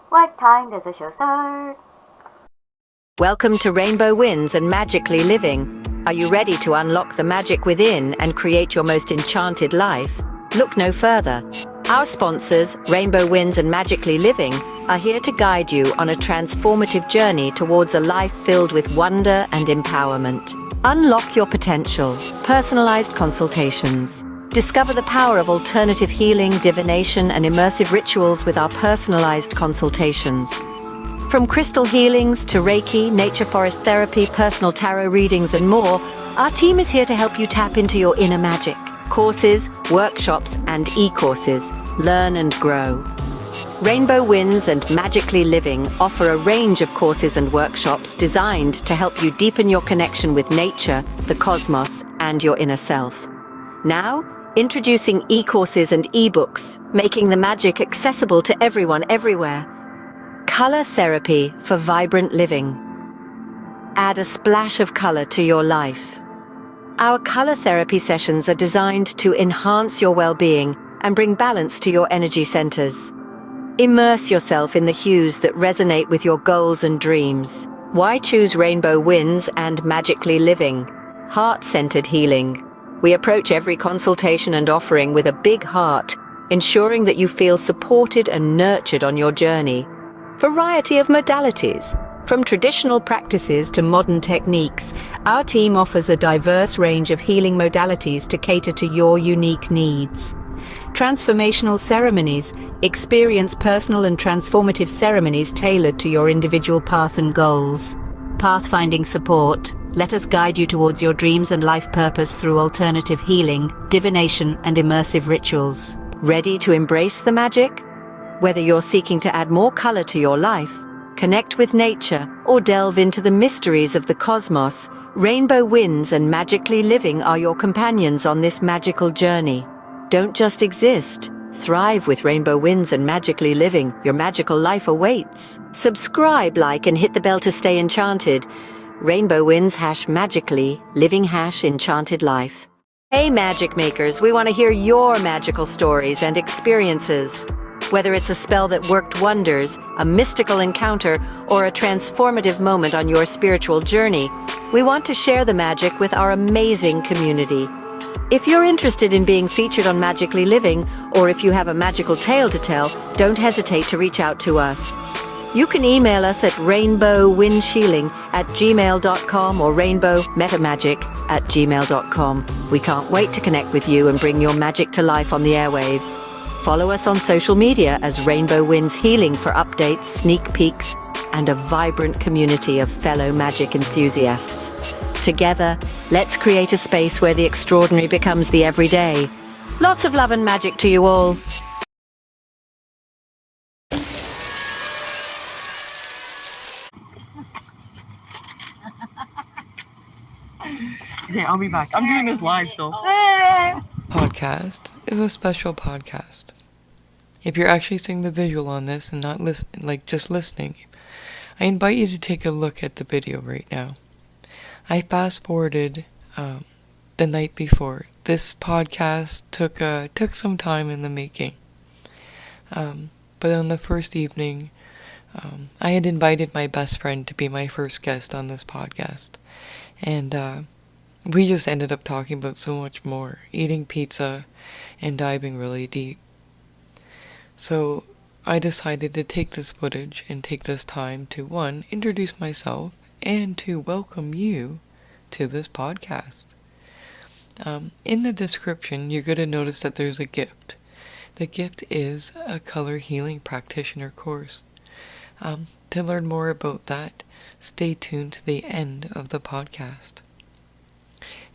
What time does the show start? Welcome to Rainbow Winds and Magically Living. Are you ready to unlock the magic within and create your most enchanted life? Look no further. Our sponsors, Rainbow Winds and Magically Living, are here to guide you on a transformative journey towards a life filled with wonder and empowerment. Unlock your potential. Personalized consultations. Discover the power of alternative healing, divination, and immersive rituals with our personalized consultations. From crystal healings to Reiki, nature forest therapy, personal tarot readings, and more, our team is here to help you tap into your inner magic. Courses, workshops, and e-courses. Learn and grow. Rainbow Winds and Magically Living offer a range of courses and workshops designed to help you deepen your connection with nature, the cosmos, and your inner self. Now, introducing e-courses and e-books, making the magic accessible to everyone everywhere. Color therapy for vibrant living. Add a splash of color to your life. Our color therapy sessions are designed to enhance your well-being and bring balance to your energy centers. Immerse yourself in the hues that resonate with your goals and dreams. Why choose Rainbow Winds and Magically Living? Heart-centered healing. We approach every consultation and offering with a big heart, ensuring that you feel supported and nurtured on your journey. Variety of modalities. From traditional practices to modern techniques, our team offers a diverse range of healing modalities to cater to your unique needs. Transformational ceremonies. Experience personal and transformative ceremonies tailored to your individual path and goals. Pathfinding support. Let us guide you towards your dreams and life purpose through alternative healing, divination, and immersive rituals. Ready to embrace the magic? Whether you're seeking to add more color to your life, connect with nature, or delve into the mysteries of the cosmos, Rainbow Winds and Magically Living are your companions on this magical journey. Don't just exist. Thrive with Rainbow Winds and Magically Living. Your magical life awaits. Subscribe, like, and hit the bell to stay enchanted. Rainbow Winds #Magically, living #enchanted life. Hey magic makers, we want to hear your magical stories and experiences. Whether it's a spell that worked wonders, a mystical encounter, or a transformative moment on your spiritual journey, we want to share the magic with our amazing community. If you're interested in being featured on Magically Living, or if you have a magical tale to tell, don't hesitate to reach out to us. You can email us at rainbowwindshieling@gmail.com or rainbowmetamagic@gmail.com. We can't wait to connect with you and bring your magic to life on the airwaves. Follow us on social media as Rainbow Winds Healing for updates, sneak peeks, and a vibrant community of fellow magic enthusiasts. Together, let's create a space where the extraordinary becomes the everyday. Lots of love and magic to you all. Okay, I'll be back. I'm doing this live still. Podcast is a special podcast. If you're actually seeing the visual on this and not just listening, I invite you to take a look at the video right now. I fast forwarded the night before. This podcast took some time in the making. But on the first evening, I had invited my best friend to be my first guest on this podcast. And we just ended up talking about so much more, eating pizza and diving really deep. So I decided to take this footage and take this time to, one, introduce myself and to welcome you to this podcast. In the description, you're going to notice that there's a gift. The gift is a color healing practitioner course. To learn more about that, stay tuned to the end of the podcast.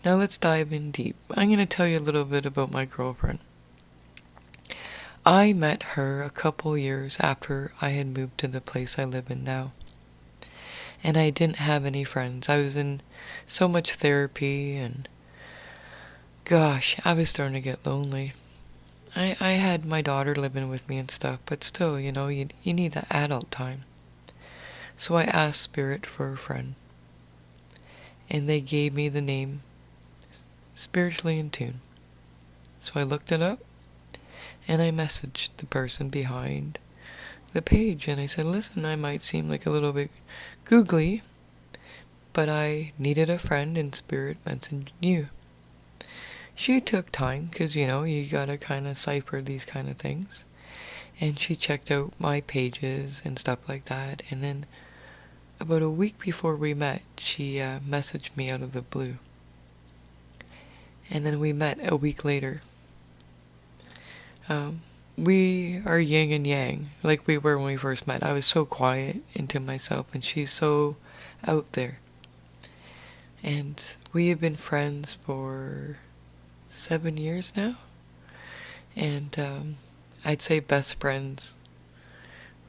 Now let's dive in deep. I'm going to tell you a little bit about my girlfriend. I met her a couple years after I had moved to the place I live in now. And I didn't have any friends. I was in so much therapy and gosh, I was starting to get lonely. I had my daughter living with me and stuff, but still, you need that adult time. So I asked Spirit for a friend. and they gave me the name Spiritually in Tune. So I looked it up, and I messaged the person behind the page, and I said, listen, I might seem like a little bit googly, but I needed a friend, and Spirit mentioned you. She took time, because, you gotta kind of cipher these kind of things. And she checked out my pages and stuff like that. And then about a week before we met, she messaged me out of the blue. And then we met a week later. We are yin and yang, like we were when we first met. I was so quiet into myself, and she's so out there. And we have been friends for 7 years now. And I'd say best friends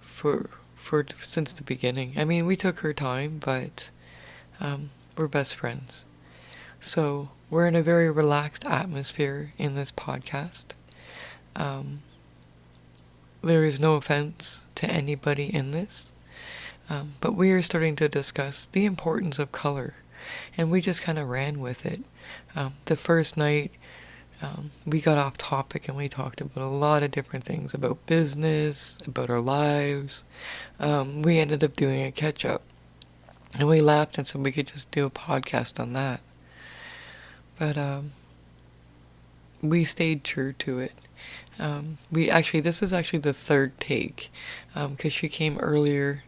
for since the beginning. I mean, we took her time, but we're best friends. So we're in a very relaxed atmosphere in this podcast. There is no offense to anybody in this, but we are starting to discuss the importance of color, and we just kind of ran with it. The first night, we got off topic and we talked about a lot of different things, about business, about our lives. We ended up doing a catch-up, and we laughed and said we could just do a podcast on that. But we stayed true to it. This is actually the third take, because she came earlier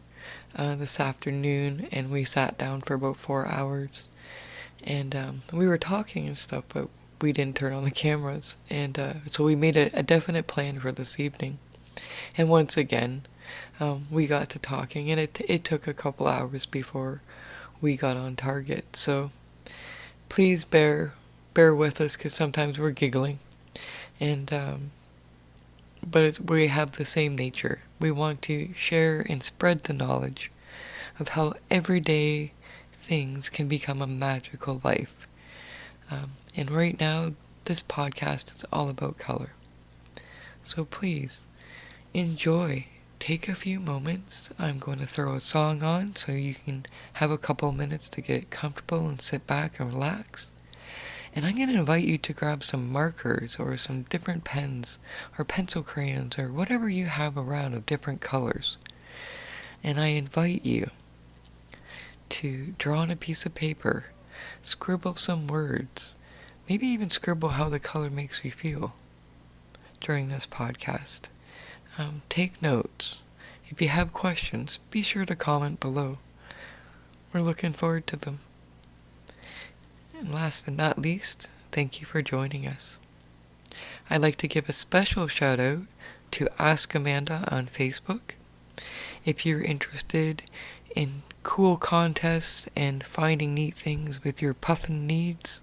this afternoon, and we sat down for about 4 hours, and we were talking and stuff, but we didn't turn on the cameras, and so we made a definite plan for this evening. And once again, we got to talking, and it took a couple hours before we got on target. So please bear with us, because sometimes we're giggling, and but we have the same nature. We want to share and spread the knowledge of how everyday things can become a magical life. And right now, this podcast is all about color. So please, enjoy. Take a few moments. I'm going to throw a song on so you can have a couple minutes to get comfortable and sit back and relax. And I'm going to invite you to grab some markers or some different pens or pencil crayons or whatever you have around of different colors. And I invite you to draw on a piece of paper, scribble some words, maybe even scribble how the color makes you feel during this podcast. Take notes. If you have questions, be sure to comment below. We're looking forward to them. And last but not least, thank you for joining us. I'd like to give a special shout out to Ask Amanda on Facebook. If you're interested in cool contests and finding neat things with your puffin needs,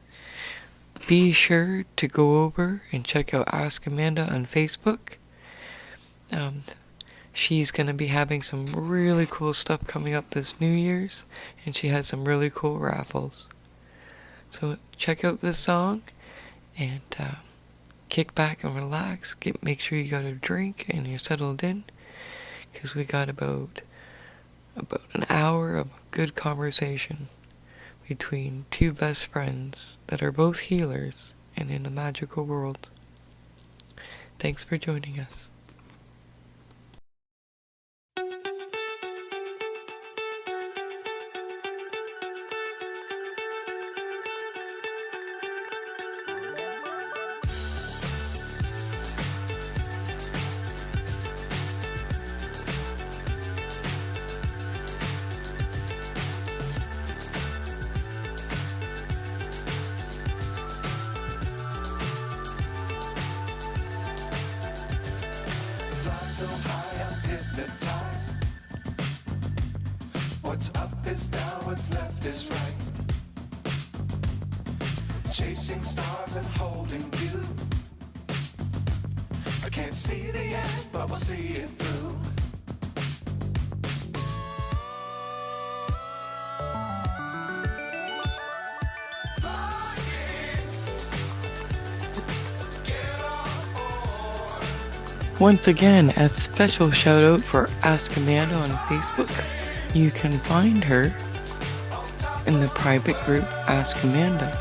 be sure to go over and check out Ask Amanda on Facebook. She's going to be having some really cool stuff coming up this New Year's, and she has some really cool raffles. So check out this song, and kick back and relax. Make sure you got a drink and you're settled in, because we got about an hour of good conversation between two best friends that are both healers and in the magical world. Thanks for joining us. So high I'm hypnotized. What's up is down, what's left is right. Chasing stars and holding you. I can't see the end, but we'll see it through. Once again, a special shout out for Ask Amanda on Facebook. You can find her in the private group Ask Amanda.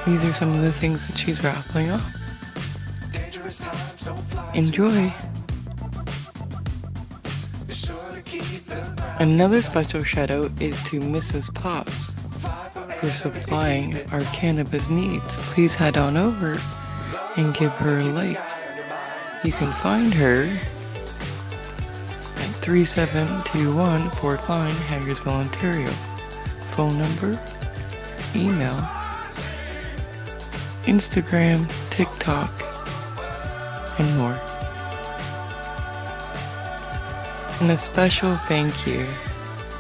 These are some of the things that she's raffling off. Dangerous times don't fly. Enjoy! Be sure to keep them out. Another special shout out is to Mrs. Pops for supplying our cannabis needs. Please head on over and give her a like. You can find her at 3721 Fort Line, Hagersville, Ontario. Phone number, email, Instagram, TikTok, and more. And a special thank you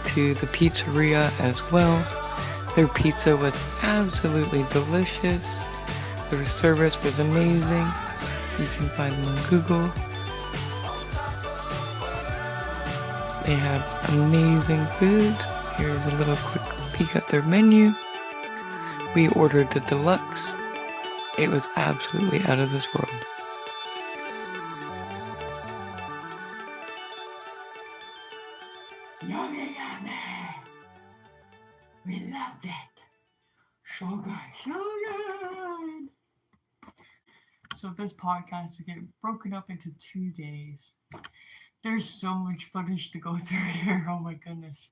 to the pizzeria as well. Their pizza was absolutely delicious. Their service was amazing. You can find them on Google. They have amazing food. Here's a little quick peek at their menu. We ordered the deluxe. It was absolutely out of this world. Yummy, yummy. We loved it. So good, so good. So this podcast is getting broken up into 2 days. There's so much footage to go through here. Oh my goodness.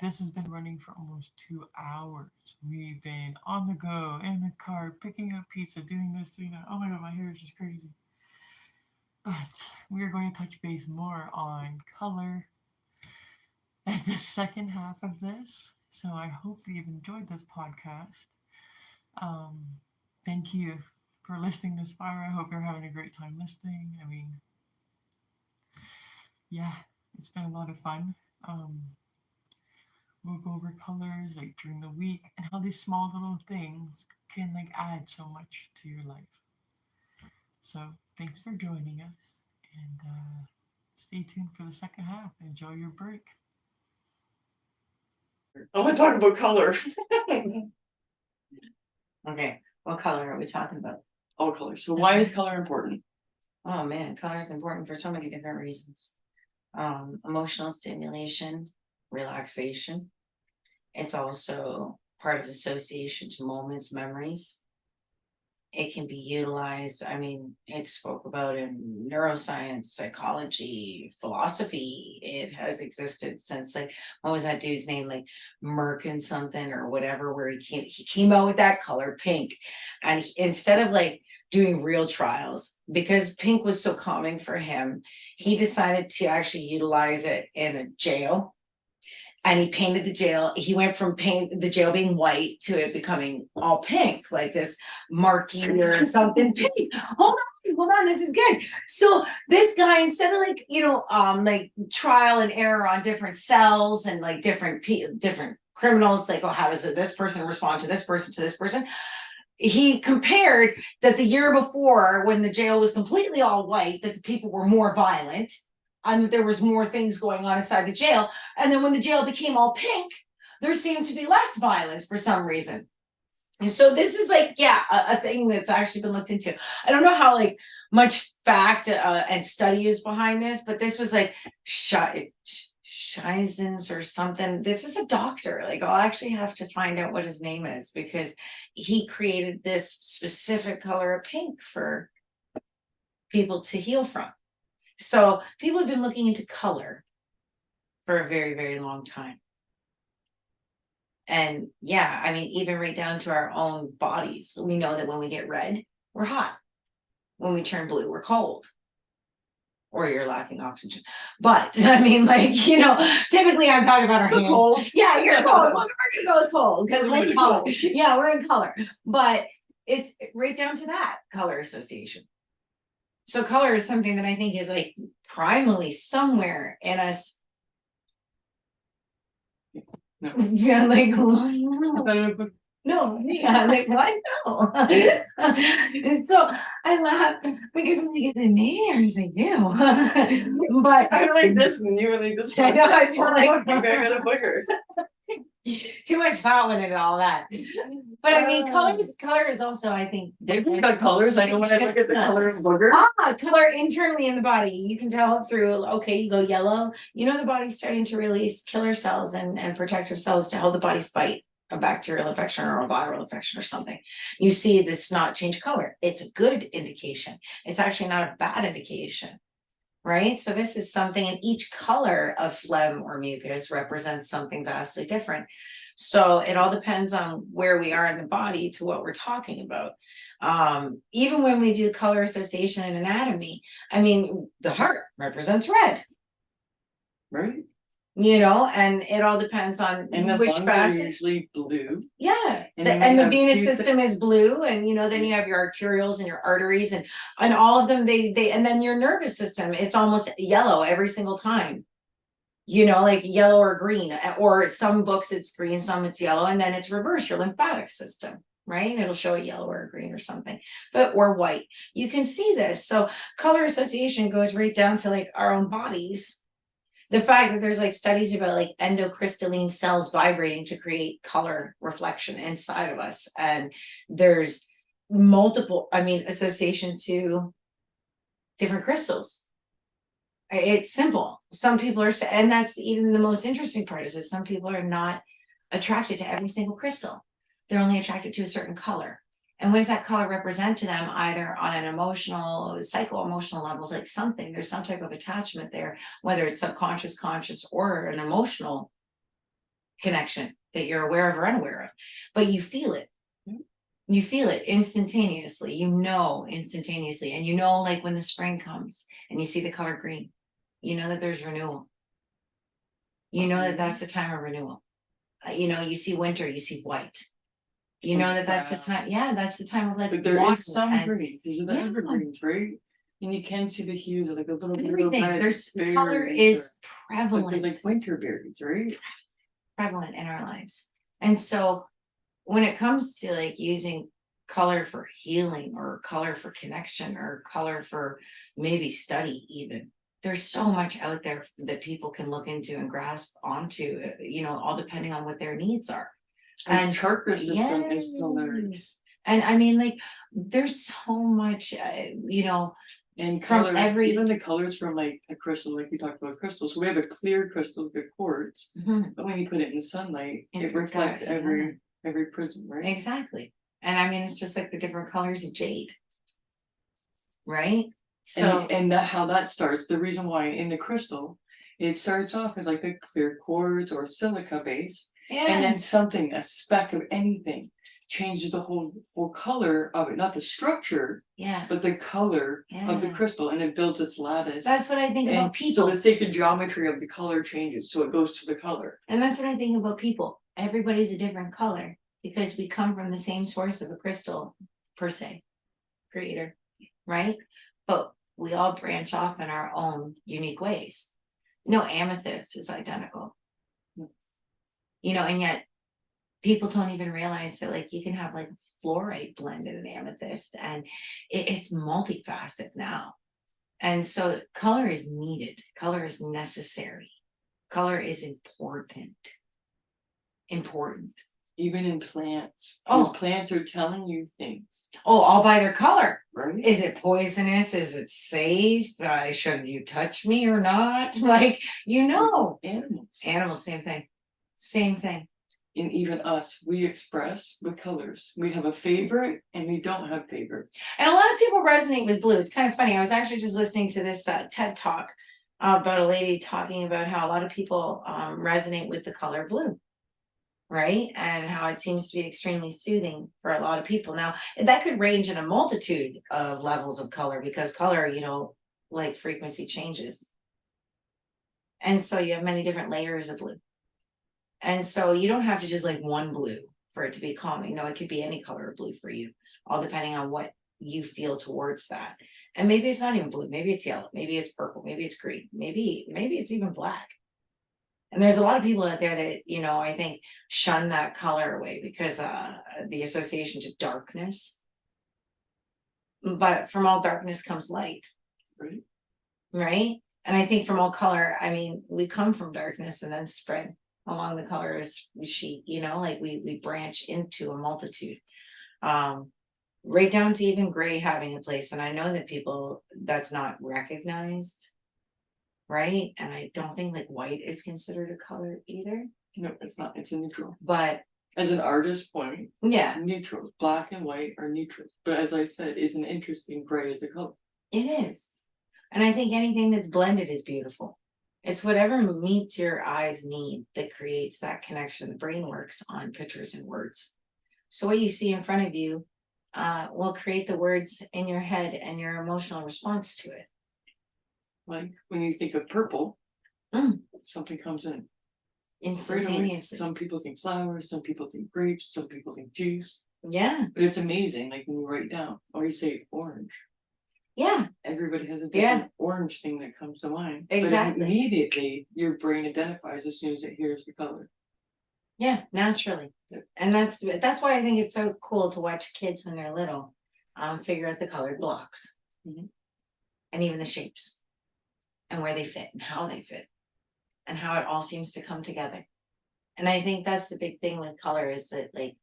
This has been running for almost 2 hours. We've been on the go, in the car, picking up pizza, doing this, doing that. Oh my god, my hair is just crazy. But we're going to touch base more on color at the second half of this. So I hope that you've enjoyed this podcast. Thank you for listening this far. I hope you're having a great time listening. I mean, yeah, it's been a lot of fun. We'll go over colors like during the week and how these small little things can like add so much to your life. So thanks for joining us, and stay tuned for the second half. Enjoy your break. I want to talk about color. Okay, what color are we talking about? All colors. So why is color important? Oh man, color is important for so many different reasons. Emotional stimulation, relaxation. It's also part of association to moments, memories. It can be utilized, I mean, it's spoke about in neuroscience, psychology, philosophy. It has existed since, like, what was that dude's name? Like Merkin something or whatever, where he came out with that color pink. And instead of like doing real trials, because pink was so calming for him, he decided to actually utilize it in a jail. And he painted the jail. He went from the jail being white to it becoming all pink, like this marquee or something pink. Hold on, this is good. So this guy, instead of like, like trial and error on different cells and like different criminals, like, oh, how does this person respond to this person? He compared that the year before, when the jail was completely all white, that the people were more violent. And there was more things going on inside the jail. And then when the jail became all pink, there seemed to be less violence for some reason. And so this is like, a thing that's actually been looked into. I don't know how like much fact and study is behind this, but this was like Scheizens or something. This is a doctor. Like, I'll actually have to find out what his name is, because he created this specific color of pink for people to heal from. So people have been looking into color for a very, very long time. And I mean, even right down to our own bodies. We know that when we get red, we're hot. When we turn blue, we're cold. Or you're lacking oxygen. But I mean, like, typically I'm talking about our hands. Cold. Yeah, you're cold. We're gonna go with cold because we're in color. Cold. Yeah, we're in color. But it's right down to that color association. So color is something that I think is like primally somewhere in us. No. Yeah, like No. no, yeah, like what? No. And so I laugh because I'm like, is it me or is it you? But I like this and you like this. I know, I feel like I got a booger. Too much thought went into all that. But I mean, color is also, I think, Different got colors. I know when I look at the color of booger. color internally in the body. You can tell through, okay, you go yellow, you know, the body's starting to release killer cells and protective cells to help the body fight a bacterial infection or a viral infection or something. You see the snot change color. It's a good indication. It's actually not a bad indication. Right? So this is something, and each color of phlegm or mucus represents something vastly different. So it all depends on where we are in the body to what we're talking about. Even when we do color association and anatomy, I mean, the heart represents red, Right? you know, and it all depends on And the which lungs are facet. usually blue. Yeah, And the, then and you the have venous two system is blue, and you know, then you have your arterioles and your arteries, and all of them, they and then your nervous system, it's almost yellow every single time. You know, like yellow or green, or some books it's green, some it's yellow, and then it's reverse your lymphatic system, right? It'll show a yellow or a green or something, but or white. You can see this. So color association goes right down to like our own bodies. The fact that there's like studies about like endocrystalline cells vibrating to create color reflection inside of us, and there's multiple, I mean, association to different crystals. It's simple. Some people are, and that's even the most interesting part, is that some people are not attracted to every single crystal. They're only attracted to a certain color. And what does that color represent to them, either on an emotional, psycho-emotional levels, like something, there's some type of attachment there, whether it's subconscious, conscious, or an emotional connection that you're aware of or unaware of, but you feel it. You feel it instantaneously, you know, instantaneously. And you know, like when the spring comes and you see the color green, you know that there's renewal. You know that that's the time of renewal. You know, you see winter, you see white. You know that that's the time. Yeah, that's the time of like. But there water is some and green, because of the Yeah. evergreens, right? And you can see the hues of like a little everything. red There's berries color or- is like they're prevalent, like winter berries, right? prevalent in our lives. And so when it comes to like using color for healing or color for connection or color for maybe study even, there's so much out there that people can look into and grasp onto, you know, all depending on what their needs are. And chakra system is Yes. hilarious. And I mean, like, there's so much, you know, And From colors, every- even the colors from like a crystal, like we talked about crystals. So we have a clear crystal, good quartz, mhm, but when you put it in sunlight, It's it reflects got- yeah. every prism, right? exactly. And I mean, it's just like the different colors of jade. Right? So, And that how that starts, the reason why in the crystal, it starts off as like a clear quartz or silica base, and yeah, then something, a speck of anything, changes the whole color of it, not the structure, yeah, but the color of the Yeah. crystal, and it builds its lattice. that's what I think about And so people. the sacred geometry of the color changes, so it goes to the color. And that's what I think about people. Everybody's a different color because we come from the same source of a crystal, per se, creator, right? But we all branch off in our own unique ways. No amethyst is identical. You know, and yet people don't even realize that like you can have like fluorite blended in amethyst, and it's multifaceted now. And so color is needed, color is necessary, color is important. Important. Even in plants, Oh. because plants are telling you things, Oh, all by their color. right? Is it poisonous? Is it safe? Should you touch me or not? Like, you know, Animals. animals, same thing. Same thing. And even us, we express with colors. We have a favorite and we don't have favorite. And a lot of people resonate with blue. It's kind of funny. I was actually just listening to this TED talk about a lady talking about how a lot of people resonate with the color blue, right? And how it seems to be extremely soothing for a lot of people. Now, that could range in a multitude of levels of color, because color, you know, like frequency changes. And so you have many different layers of blue. And so you don't have to just like one blue for it to be calming. No, it could be any color of blue for you, all depending on what you feel towards that. And maybe it's not even blue, maybe it's yellow, maybe it's purple, maybe it's green, maybe it's even black. And there's a lot of people out there that, you know, I think shun that color away because the association to darkness. But from all darkness comes light. Right. Right? And I think from all color, I mean, we come from darkness and then spread along the colors sheet, like we branch into a multitude. Right down to even gray having a place. And I know that people, that's not recognized, right? And I don't think like white is considered a color either. No, it's not. It's a neutral. But As an artist point, yeah, neutral. Black and white are neutral. But as I said, it's an interesting gray as a color. it is. And I think anything that's blended is beautiful. It's whatever meets your eyes need that creates that connection. The brain works on pictures and words. So what you see in front of you will create the words in your head and your emotional response to it. Like when you think of purple, Mm. something comes in. Right away. Instantaneously. Some people think flowers, some people think grapes, some people think juice. Yeah. But it's amazing, like when you write down or you say orange. Yeah. Everybody has a different orange thing that comes to mind. Exactly. But immediately your brain identifies as soon as it hears the color. Yeah, naturally. Yep. And that's why I think it's so cool to watch kids when they're little figure out the colored blocks. Mhm. And even the shapes and where they fit and how they fit and how it all seems to come together. And I think that's the big thing with color is that like,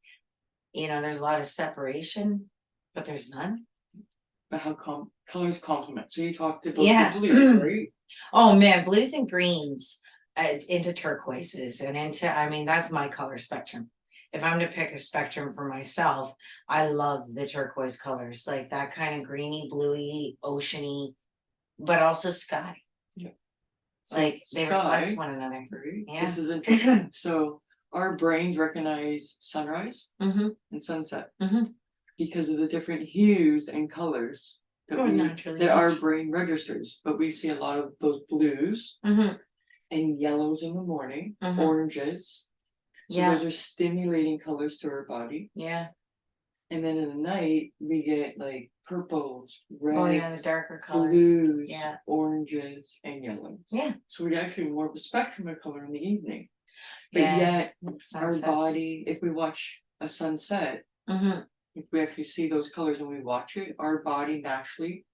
there's a lot of separation, but there's none. But how colors complement. So you talked about Yeah. the blue, right? Oh man, blues and greens into turquoises and that's my color spectrum. If I'm to pick a spectrum for myself, I love the turquoise colors, like that kind of greeny, bluey, oceany, but also sky. Yeah. So Like they sky, reflect one another. right? Yeah. This is interesting. So our brains recognize sunrise Mm-hmm. and sunset Mhm. because of the different hues and colors that, naturally. that our brain registers. But we see a lot of those blues Mm-hmm. and yellows in the morning, Mhm. oranges. So Yeah. those are stimulating colors to our body. Yeah. And then in the night, we get like purples, reds, Oh yeah, the darker colors. blues, Yeah. oranges, and yellows. Yeah. So we actually more of a spectrum of color in the evening. But Yeah. yet, our Sunsets. body, if we watch a sunset, Mm-hmm. if we actually see those colors and we watch it, our body naturally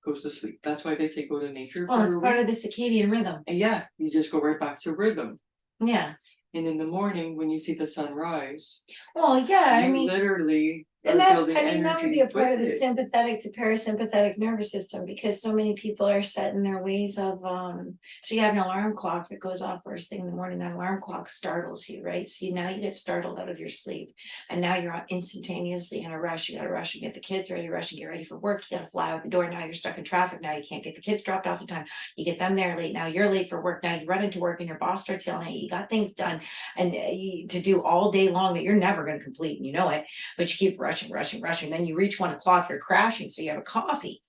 goes to sleep. That's why they say go to nature. Well, for it's a part week. of the circadian rhythm. And yeah, you just go right back to rhythm. Yeah. And in the morning, when you see the sunrise, Well, yeah, you literally and are that, building that would be a energy part of with the it. sympathetic to parasympathetic nervous system because so many people are set in their ways of so you have an alarm clock that goes off first thing in the morning. That alarm clock startles you, right? So now you get startled out of your sleep and now you're instantaneously in a rush. You gotta rush and get the kids ready, rush and get ready for work. You gotta fly out the door. Now you're stuck in traffic. Now you can't get the kids dropped off in time. You get them there late. Now you're late for work. Now you run into work and your boss starts yelling at you. You got things done and to do all day long that you're never going to complete and you know it, but you keep rushing. Then you reach 1 o'clock, you're crashing, so you have a coffee,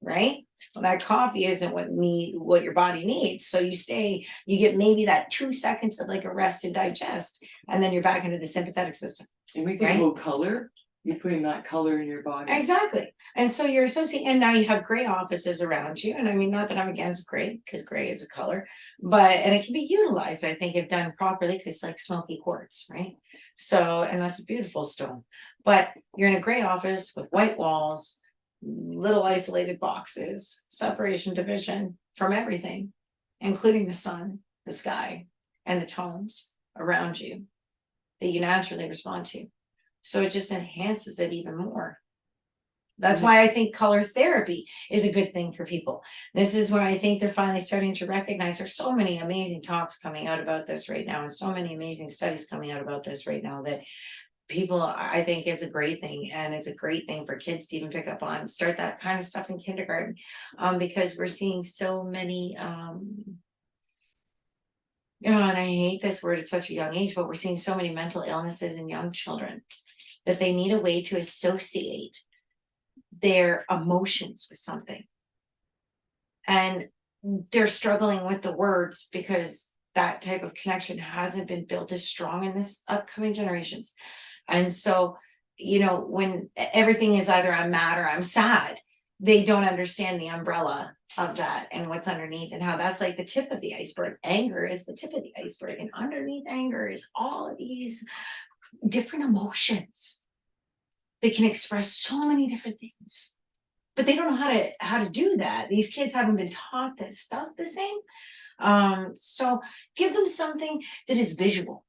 right? Well, that coffee isn't what your body needs. So you get maybe that 2 seconds of like a rest and digest, and then you're back into the sympathetic system. And we think about color, you're putting that color in your body. Exactly. And so you're associating, and now you have gray offices around you. And I mean, not that I'm against gray, because gray is a color, and it can be utilized, I think, if done properly, because like smoky quartz, right? So, and that's a beautiful stone. But you're in a gray office with white walls, little isolated boxes, separation, division from everything, including the sun, the sky, and the tones around you that you naturally respond to. So it just enhances it even more. That's why I think color therapy is a good thing for people. This is where I think they're finally starting to recognize there's so many amazing talks coming out about this right now, and so many amazing studies coming out about this right now that people, I think, is a great thing. And it's a great thing for kids to even pick up on, start that kind of stuff in kindergarten, because we're seeing so many, and I hate this word at such a young age, but we're seeing so many mental illnesses in young children that they need a way to associate their emotions with something. And they're struggling with the words because that type of connection hasn't been built as strong in this upcoming generations. And so, when everything is either I'm mad or I'm sad, they don't understand the umbrella of that and what's underneath and how that's like the tip of the iceberg. Anger is the tip of the iceberg, and underneath anger is all of these different emotions. They can express so many different things, but they don't know how to do that. These kids haven't been taught this stuff the same. So give them something that is visual.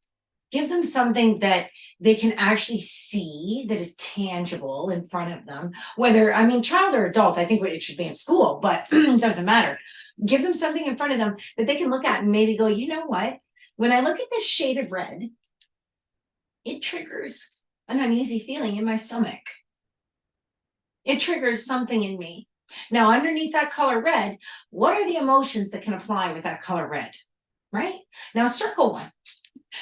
Give them something that they can actually see, that is tangible in front of them. Whether, I mean, child or adult, I think it should be in school, but it doesn't matter. Give them something in front of them that they can look at and maybe go, you know what? When I look at this shade of red, it triggers an uneasy feeling in my stomach. It triggers something in me. Now, underneath that color red, what are the emotions that can apply with that color red? Right? Now, circle one.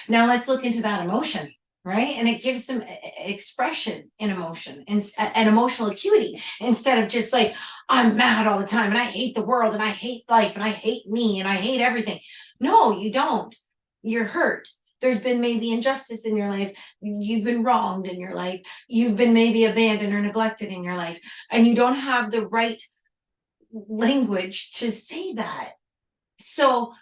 Now let's look into that emotion, right? And it gives them expression in emotion and emotional acuity, instead of just like, I'm mad all the time and I hate the world and I hate life and I hate me and I hate everything. No, you don't. You're hurt. There's been maybe injustice in your life. You've been wronged in your life. You've been maybe abandoned or neglected in your life. And you don't have the right language to say that. So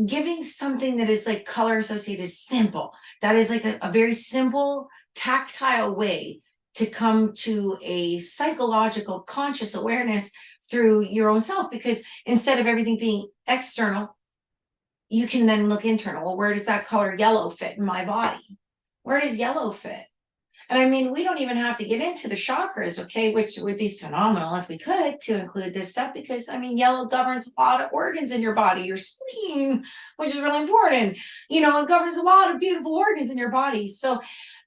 giving something that is like color associated is simple. That is like a very simple, tactile way to come to a psychological conscious awareness through your own self. Because instead of everything being external, you can then look internal. Well, where does that color yellow fit in my body? Where does yellow fit? And I mean, we don't even have to get into the chakras, okay, which would be phenomenal if we could to include this stuff, because I mean, yellow governs a lot of organs in your body, your spleen, which is really important. You know, it governs a lot of beautiful organs in your body. So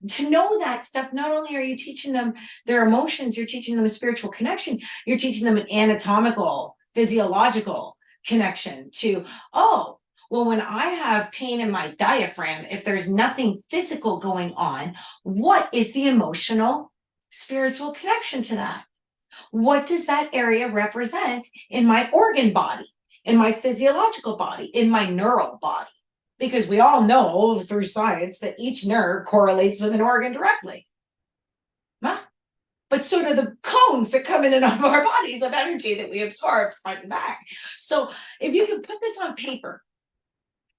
to know that stuff, not only are you teaching them their emotions, you're teaching them a spiritual connection, you're teaching them an anatomical, physiological connection to, oh, well, when I have pain in my diaphragm, if there's nothing physical going on, what is the emotional, spiritual connection to that? What does that area represent in my organ body, in my physiological body, in my neural body? Because we all know through science that each nerve correlates with an organ directly. Huh? But so do the cones that come in and out of our bodies of energy that we absorb front and back. So if you can put this on paper,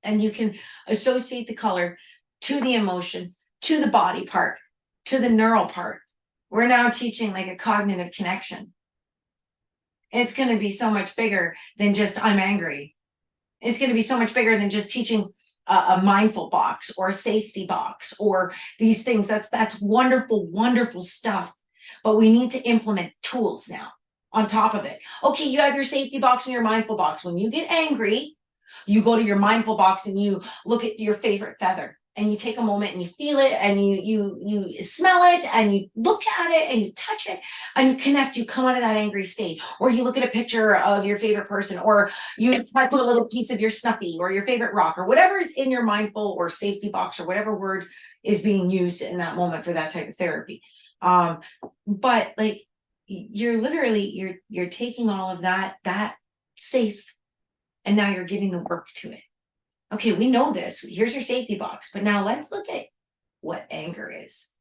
and you can associate the color to the emotion, to the body part, to the neural part, we're now teaching like a cognitive connection. It's going to be so much bigger than just I'm angry. It's going to be so much bigger than just teaching a mindful box or a safety box or these things. That's wonderful, wonderful stuff. But we need to implement tools now on top of it. Okay, you have your safety box and your mindful box. When you get angry, you go to your mindful box and you look at your favorite feather and you take a moment and you feel it and you smell it and you look at it and you touch it and you connect, you come out of that angry state. Or you look at a picture of your favorite person, or you touch a little piece of your snuffy or your favorite rock or whatever is in your mindful or safety box or whatever word is being used in that moment for that type of therapy. But like you're literally you're taking all of that safe, and now you're giving the work to it. Okay, we know this. Here's your safety box. But now let's look at what anger is.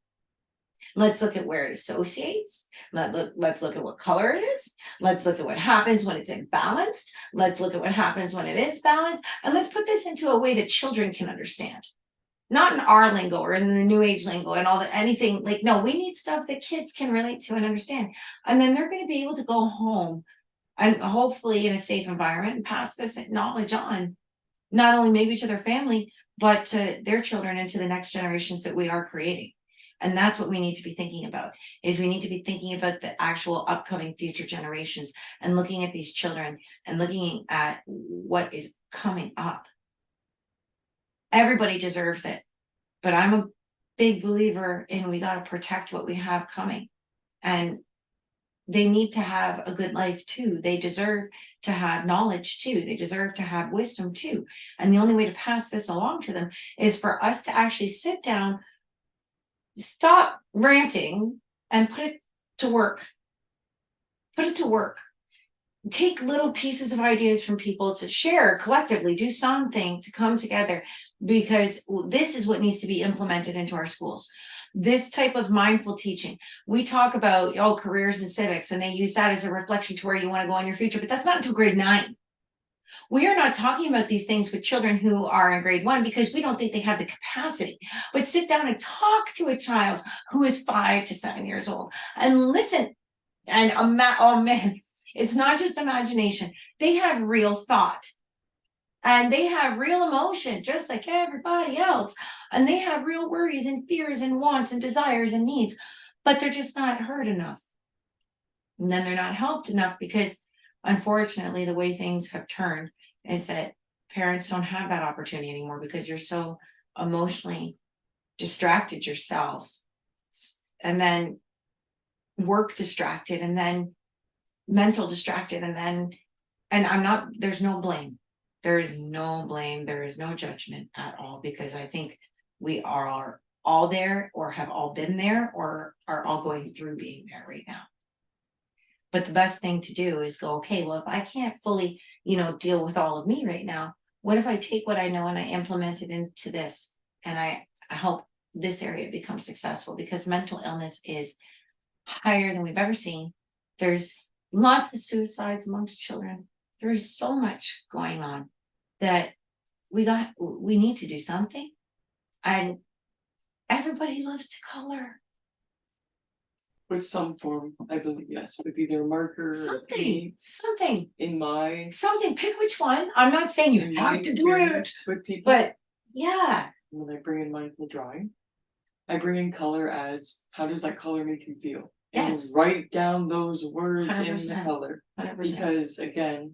Let's look at where it associates. Let's look at what color it is. Let's look at what happens when it's imbalanced. Let's look at what happens when it is balanced. And let's put this into a way that children can understand. Not in our lingo or in the new age lingo and all that, anything like, no, we need stuff that kids can relate to and understand. And then they're going to be able to go home and hopefully in a safe environment and pass this knowledge on, not only maybe to their family, but to their children and to the next generations that we are creating. And that's what we need to be thinking about, is we need to be thinking about the actual upcoming future generations and looking at these children and looking at what is coming up. Everybody deserves it, but I'm a big believer in we got to protect what we have coming. And they need to have a good life too. They deserve to have knowledge too. They deserve to have wisdom too. And the only way to pass this along to them is for us to actually sit down, stop ranting, and put it to work. Put it to work. Take little pieces of ideas from people to share collectively, do something to come together, because this is what needs to be implemented into our schools. This type of mindful teaching. We talk about careers and civics, and they use that as a reflection to where you want to go in your future, but that's not until grade 9. We are not talking about these things with children who are in grade 1 because we don't think they have the capacity. But sit down and talk to a child who is 5 to 7 years old and listen. And oh man, it's not just imagination. They have real thought. And they have real emotion, just like everybody else. And they have real worries and fears and wants and desires and needs, but they're just not heard enough. And then they're not helped enough because, unfortunately, the way things have turned is that parents don't have that opportunity anymore because you're so emotionally distracted yourself, and then work distracted, and then mental distracted, and I'm not, there's no blame. There is no blame. There is no judgment at all, because I think we are all there, or have all been there, or are all going through being there right now. But the best thing to do is go, okay, well, if I can't fully, deal with all of me right now, what if I take what I know and I implement it into this, and I help this area become successful? Because mental illness is higher than we've ever seen. There's lots of suicides amongst children. There's so much going on that we need to do something. And everybody loves to color. With some form, I believe, yes, with either a marker or paint. Something. Pick which one. I'm not saying you have to do it, with people, but yeah. when I bring in mindful drawing, I bring in color as, how does that color make you feel? Yes. And write down those words 100%. in the color. 100%. Because again,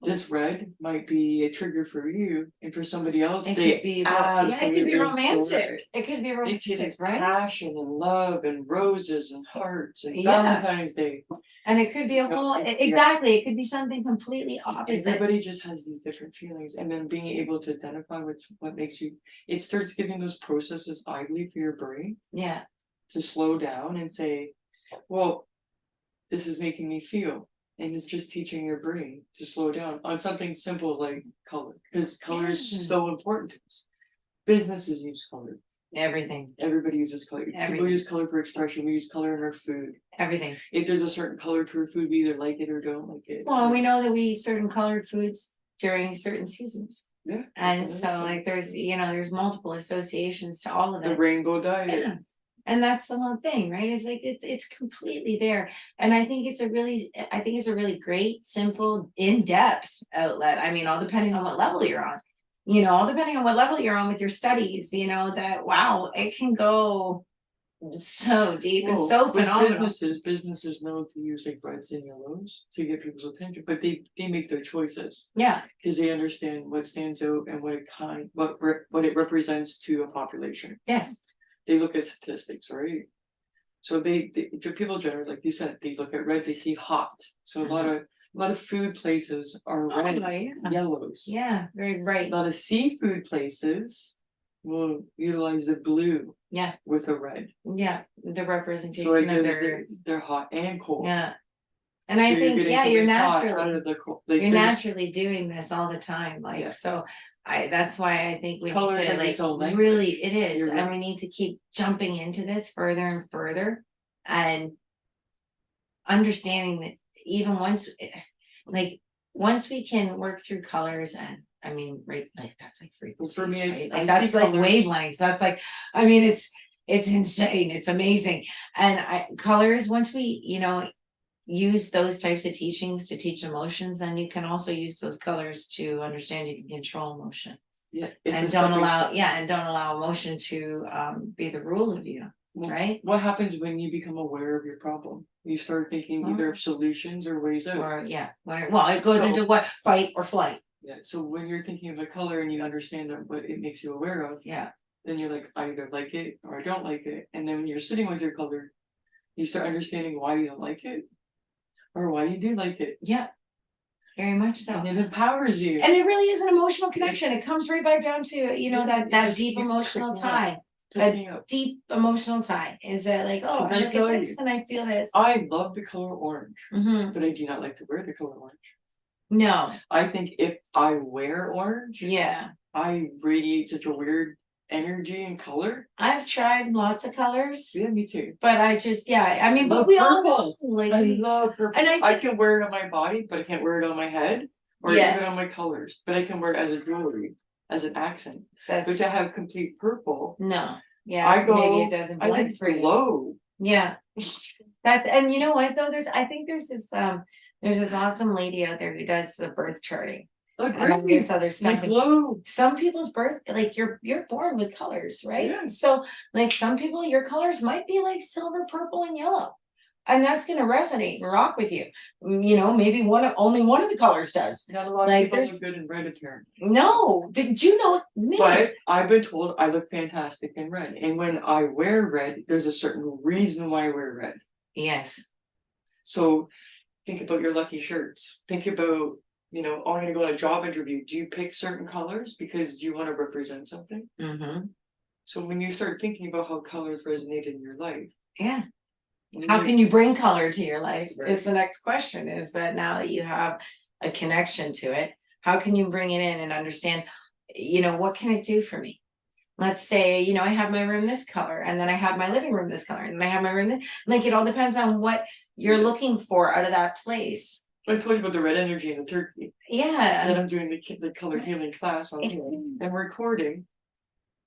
this red might be a trigger for you, and for somebody else, It they could be, absolutely adore romantic. it. It could be They see romantic, this right? passion and love and roses and hearts and Yeah. Valentine's Day. And it could be a Yeah, whole, yeah. exactly, it could be something completely opposite. Everybody just has these different feelings, and then being able to identify what makes you, it starts giving those processes idly for your brain Yeah, to slow down and say, well, this is making me feel. And it's just teaching your brain to slow down on something simple like color, because color is so important to us. Businesses use color. everything, Everybody uses color. People Everything. use color for expression. We use color in our food. everything. If there's a certain color to our food, we either like it or don't like it. Well, we know that we eat certain colored foods during certain seasons. Yeah. And that's so another thing. like there's multiple associations to all of The it. rainbow diet. Yeah. And that's the whole thing, right? It's like it's completely there. And I think it's a really great, simple, in-depth outlet. I mean, all depending on what level you're on. All depending on what level you're on with your studies, that wow, it can go so deep and so with phenomenal. businesses know to use like reds and yellows to get people's attention, but they make their choices Yeah, because they understand what stands out and what it represents to a population. yes. They look at statistics, right? So people generally, like you said, they look at red, they see hot. So a lot of food places are red, Oh, yeah. yellows. Yeah, very A bright. lot of seafood places will utilize the blue Yeah, with the red. yeah. The representation So it of gives their they're hot and cold. yeah. And So I you're think, getting yeah, you're something hot out naturally of the cold. Like you're there's naturally doing this all the time. Like Yeah. so that's why I think we Color's need to like its own language. really it is. You're And right. we need to keep jumping into this further and further and understanding that even once we can work through colors, and I mean, right, like that's like frequencies, For me, right? I Like that's see like colors- wavelengths. That's like, I mean, it's insane. It's amazing. And colors, once we, use those types of teachings to teach emotions, then you can also use those colors to understand you can control emotion. Yeah, it's a And stepping don't allow emotion to be the rule of you, stone. right? What happens when you become aware of your problem? You start thinking either of solutions or ways out. Or it goes So- into what? Fight or flight. Yeah. So when you're thinking of a color and you understand what it makes you aware of, Yeah. then you're like, I either like it or I don't like it. And then when you're sitting with your color, you start understanding why you don't like it or why you do like it. Yeah. Very much so. And it empowers you. And it really is an emotional connection. It comes right back down to, Yeah, it that just deep keeps emotional picking up. tie. Picking up. Deep emotional tie. Is that like, oh, Because I I look at tell this you, and I feel this. I love the color orange, Mhm. but I do not like to wear the color orange. No. I think if I wear orange, Yeah. I radiate such a weird energy and color. I've tried lots of colors, Yeah, me too. but I just, I mean, but Love we all purple. know, like, I love purple. and I can wear it on my body, but I can't wear it on my head or Yeah. even on my colors. But I can wear it as a jewelry, as an accent. But that's, to have complete purple, no. Yeah, I go. maybe it doesn't I blend like for you. glow. Yeah. That's, and you know what though, I think there's this awesome lady out there who does the birth charting. And then Agreed. this other They stuff. And glow. some people's birth, like you're born with colors, right? Yeah. So like some people, your colors might be like silver, purple, and yellow. And that's gonna resonate and rock with you. You know, maybe only one of the colors does. Not a lot Like, of people there's- look good in red, apparently. No, did you know? But I've been told I look fantastic in red. And when I wear red, there's a certain reason why I wear red. Yes. So think about your lucky shirts. Think about, you know, oh, I'm gonna go on a job interview. Do you pick certain colors because you want to represent something? Mm-hmm. So when you start thinking about how colors resonate in your life, Yeah. when How you- can you bring color to your life? Right. Is the next question. Is that now that you have a connection to it, how can you bring it in and understand, you know, what can it do for me? Let's say, you know, I have my room this color, and then I have my living room this color, and then I have my room this, like it all depends on what you're Yeah. looking for out of that place. I told you about the red energy and the turkey. Yeah. Then I'm doing the color healing class on and I'm recording,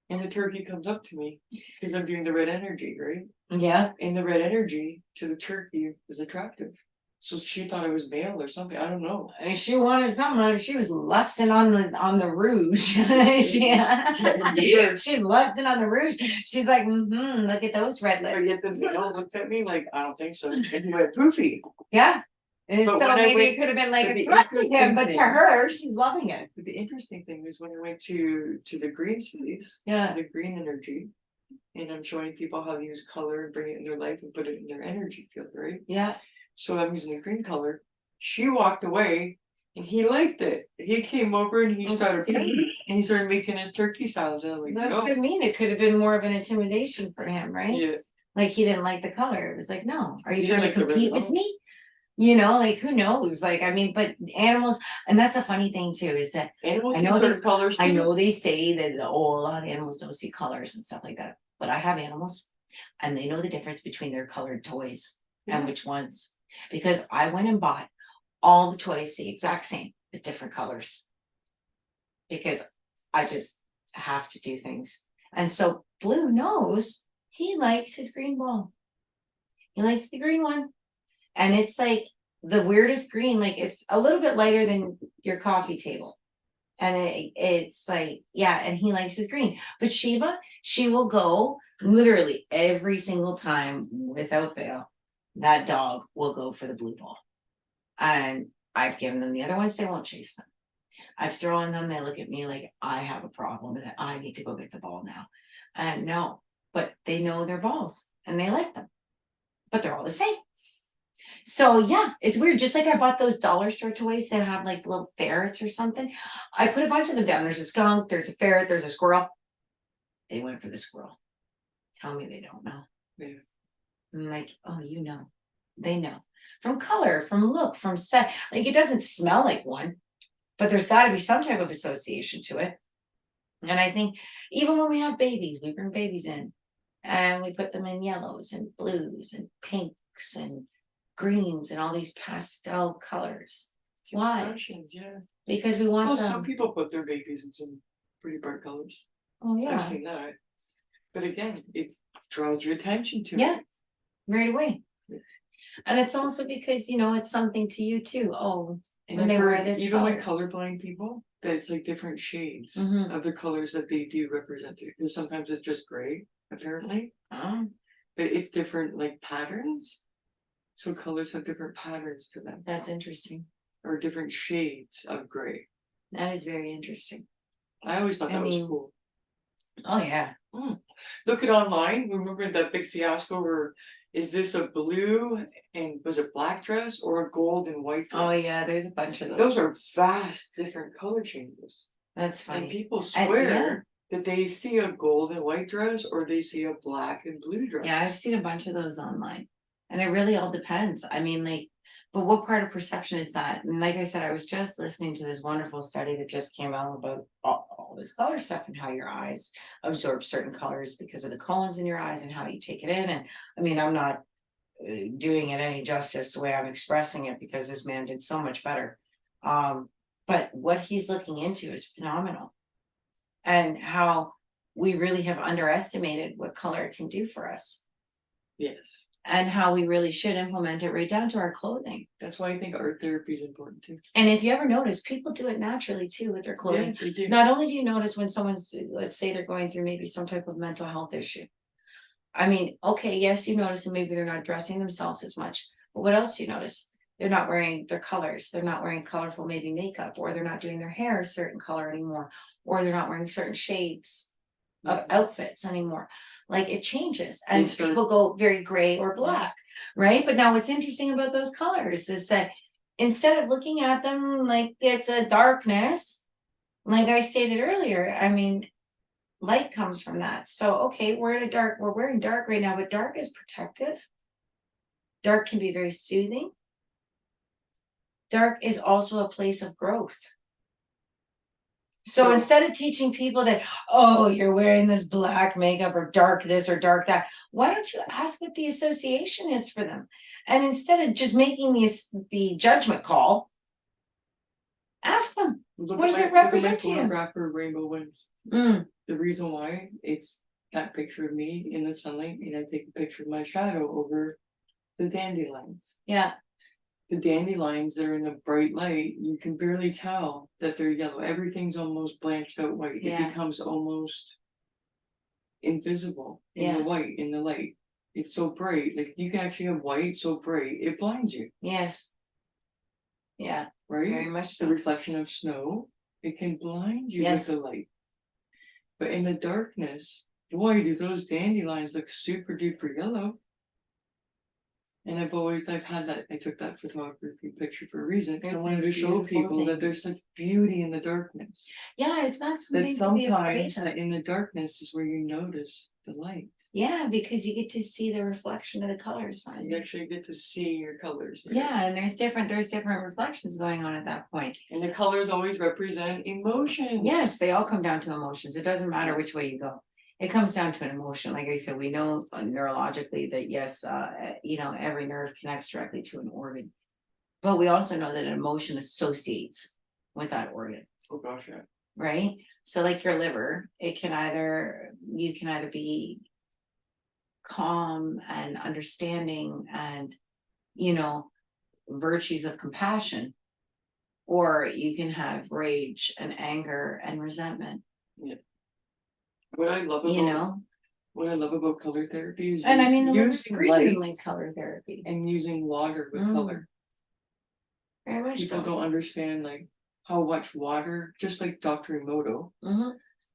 and the turkey comes up to me because I'm doing the red energy, right? Yeah. And the red energy to the turkey is attractive. So she thought I was male or something. I don't know. And she wanted something. She was lusting on the rouge. She's lusting on the rouge. She's like, look at those red But lips. yet the male looked at me like, I don't think so. And he went poofy. Yeah. And But so when I maybe went- it could have been like but a the threat to him, interesting but to thing- her, she's loving it. But the interesting thing is when I went to the green space, Yeah. to the green energy, and I'm showing people how to use color and bring it in their life and put it in their energy field, right? Yeah. So I'm using the green color. She walked away and he liked it. He came over and he That's started good. and he started making his turkey sounds. And I'm like, That's no. what I mean. It could have been more of an intimidation for him, right? Yeah. Like he didn't like the color. It was like, no, are you He trying to liked the red compete with bone. me? You know, like who knows? Like, I mean, but animals, and that's a funny thing too, is that Animals I see know certain these- colors too. I know they say that, oh, a lot of animals don't see colors and stuff like that, but I have animals and they know the difference between their colored toys and Yeah. which ones. Because I went and bought all the toys the exact same, but different colors. Because I just have to do things. And so Blue knows he likes his green ball. He likes the green one. And it's like the weirdest green, like it's a little bit lighter than your coffee table. And it's like, yeah, and he likes his green. But Shiva, she will go literally every single time without fail. That dog will go for the blue ball. And I've given them the other ones, they won't chase them. I've thrown them, they look at me like I have a problem with it. I need to go get the ball now. And no, but they know their balls and they like them. But they're all the same. So yeah, it's weird. Just like I bought those dollar store toys that have like little ferrets or something. I put a bunch of them down. There's a skunk, there's a ferret, there's a squirrel. They went for the squirrel. Tell me they don't know. Yeah. I'm like, oh, you know. They know. From color, from look, from set. Like it doesn't smell like one, but there's got to be some type of association to it. And I think even when we have babies, we bring babies in and we put them in yellows and blues and pinks and greens and all these pastel colors. It's Why? expressions, yeah. Because we want Well, them. some people put their babies in some pretty bright colors. Oh yeah, I've seen that. But again, it draws your attention to yeah, it. right away. Yeah. And it's also because you know it's something to you too. Oh, And when I've they wear heard this even with color. colorblind people, that it's like different shades Mhm. of the colors that they do represent it. Because sometimes it's just gray, apparently. Oh, But it's different like patterns. So colors have different patterns to them. that's interesting. Or different shades of gray. That is very interesting. I always thought I that was mean- cool. Oh yeah. Look at online. Remember that big fiasco where is this a blue and was it black dress or a gold and white dress? Oh yeah. There's a bunch of those. Those are vast different color changes. That's And funny. people And- swear that they see a gold and white dress or they see a black and blue dress. Yeah, I've seen a bunch of those online. And it really all depends. I mean, like, but what part of perception is that? And like I said, I was just listening to this wonderful study that just came out about all this color stuff and how your eyes absorb certain colors because of the cones in your eyes and how you take it in. And I mean, I'm not doing it any justice the way I'm expressing it because this man did so much better. But what he's looking into is phenomenal. And how we really have underestimated what color can do for us. Yes. and how we really should implement it right down to our clothing. That's why I think art therapy is important too. And if you ever notice, people do it naturally too with their clothing. Yeah, they do. Not only do you notice when someone's, let's say they're going through maybe some type of mental health issue. I mean, okay, yes, you notice that maybe they're not dressing themselves as much, but what else do you notice? They're not wearing their colors. They're not wearing colorful maybe makeup, or they're not doing their hair a certain color anymore, or they're not wearing certain shades of outfits anymore. Like it changes, and people go very gray or black, right? But now what's interesting about those colors is that instead of looking at them like it's a darkness, like I stated earlier, I mean, light comes from that. So, okay, we're wearing dark right now, but dark is protective. Dark can be very soothing. Dark is also a place of growth. So instead of teaching people that, oh, you're wearing this black makeup or dark this or dark that, why don't you ask what the association is for them? And instead of just making the judgment call, ask them, what does it represent to you? Photograph for Rainbow Winds. Mm. The reason why, it's that picture of me in the sunlight, and I take a picture of my shadow over the dandelions. Yeah. The dandelions that are in the bright light, you can barely tell that they're yellow. Everything's almost blanched out white. Yeah. It becomes almost invisible in Yeah. the white, in the light. It's so bright. Like you can actually have white so bright, it blinds you. Yes. Yeah. Right? Very much The so. reflection of snow, it can blind you Yes. with the light. But in the darkness, boy, do those dandelions look super duper yellow. And I've had that, I took that photography picture for a reason, because I It's wanted to show beautiful people that there's things. such beauty in the darkness. Yeah, it's not something That to be afraid sometimes of. that in the darkness is where you notice the light. Yeah, because you get to see the reflection of the colors You finally. actually get to see your colors. Yeah, yes. and there's different reflections going on at that point. And the colors always represent emotion. Yes, they all come down to emotions. It doesn't matter which way you go. It comes down to an emotion. Like I said, we know neurologically that yes, every nerve connects directly to an organ. But we also know that an emotion associates with that organ. Oh gosh, yeah. Right? So like your liver, you can either be calm and understanding and virtues of compassion, or you can have rage and anger and resentment. Yeah. What I love about color therapy is And I mean the liver using screaming light like color therapy. and using water with color. Very much People so. don't understand like how much water, just like Dr. Emoto,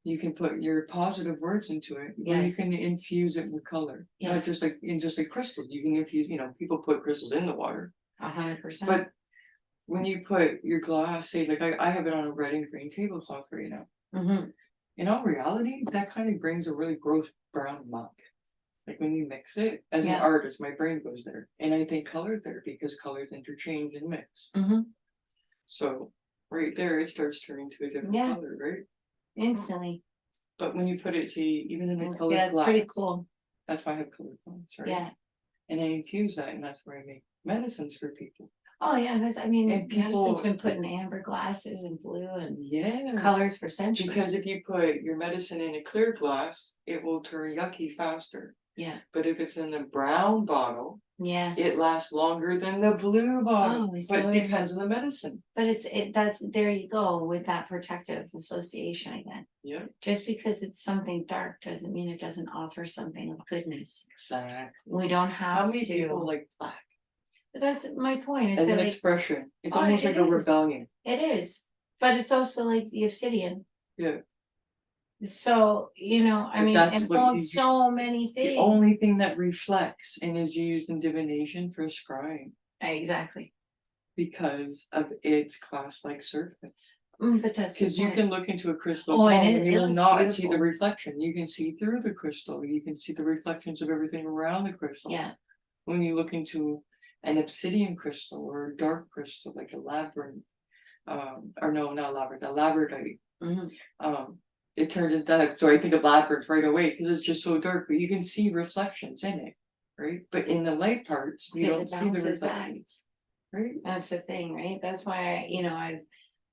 you can put your positive words into it. Where you Yes. can infuse it with color. Not Yes. just like crystals. You can infuse, people put crystals in the water. 100%. But when you put your glass, say like I have it on a red and green tablecloth right now. In all reality, that kind of brings a really gross brown muck. Like when you mix it, as an artist, my brain goes there. And I think color therapy, because colors interchange and mix. So right there, it starts turning to a different color, right? Instantly. But when you put it, see, even in a colored Yeah, it's glass, pretty cool. that's why I have colored glass, right? Yeah. And I infuse that, and that's where I make medicines for people. Oh yeah, And medicine's people- been put in amber glasses and blue and Yeah. colors for centuries. Because if you put your medicine in a clear glass, it will turn yucky faster. Yeah. But if it's in a brown bottle, Yeah. it lasts longer than the blue bottle. Oh, But so it depends on the medicine. But that's there you go with that protective association again. Yeah. Just because it's something dark doesn't mean it doesn't offer something of goodness. Exactly. We don't have How many to. people like black But that's my point. Is as that an like, expression? It's Oh, almost it like a is. rebellion. it is, but it's also like the obsidian. Yeah. So But that's it what holds you- so many It's things. the only thing that reflects and is used in divination for scrying Exactly. because of its glass-like surface. But that's the Because you point. can look into a crystal Oh, and ball it- and it you will looks not see the beautiful. reflection. You can see through the crystal. You can see the reflections of everything around the crystal. Yeah. When you look into an obsidian crystal or a dark crystal like a labyrinth, or no, not labyrinth, a labradorite. It turns into that. So I think of labyrinth right away because it's just so dark, but you can see reflections in it, right? But in the light parts, you Because don't it see the bounces back. reflections, right? That's the thing, right? That's why I You don't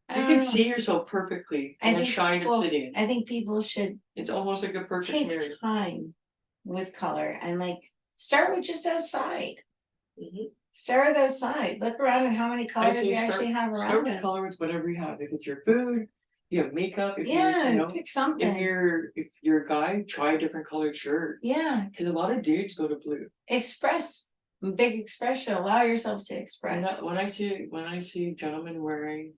can know. see yourself perfectly I in a think shined people- obsidian. I think people should It's almost like a perfect take mirror. time with color and like Start with just outside. Mhm. Start with outside. Look around at how many I colors say we actually have start around with us. color with whatever you have. If it's your food, you have makeup, if Yeah, you know, pick if something. you're a guy, try a different colored shirt. Yeah, Because a lot of dudes go to blue. express. Big expression. Allow yourself to express. When I see gentlemen wearing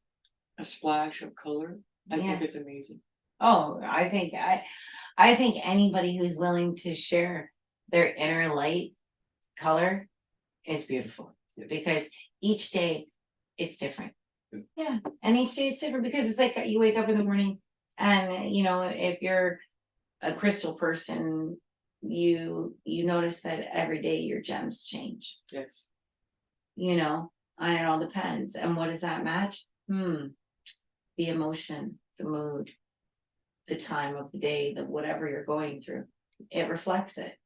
a splash of color, I Yeah. think it's amazing. Oh, I think anybody who's willing to share their inner light color is beautiful because each day it's different. Yeah, and each day it's different because it's like you wake up in the morning and you know if you're a crystal person, you notice that every day your gems change. Yes. You know, and it all depends. And what does that match? The emotion, the mood, the time of the day, the whatever you're going through. It reflects it.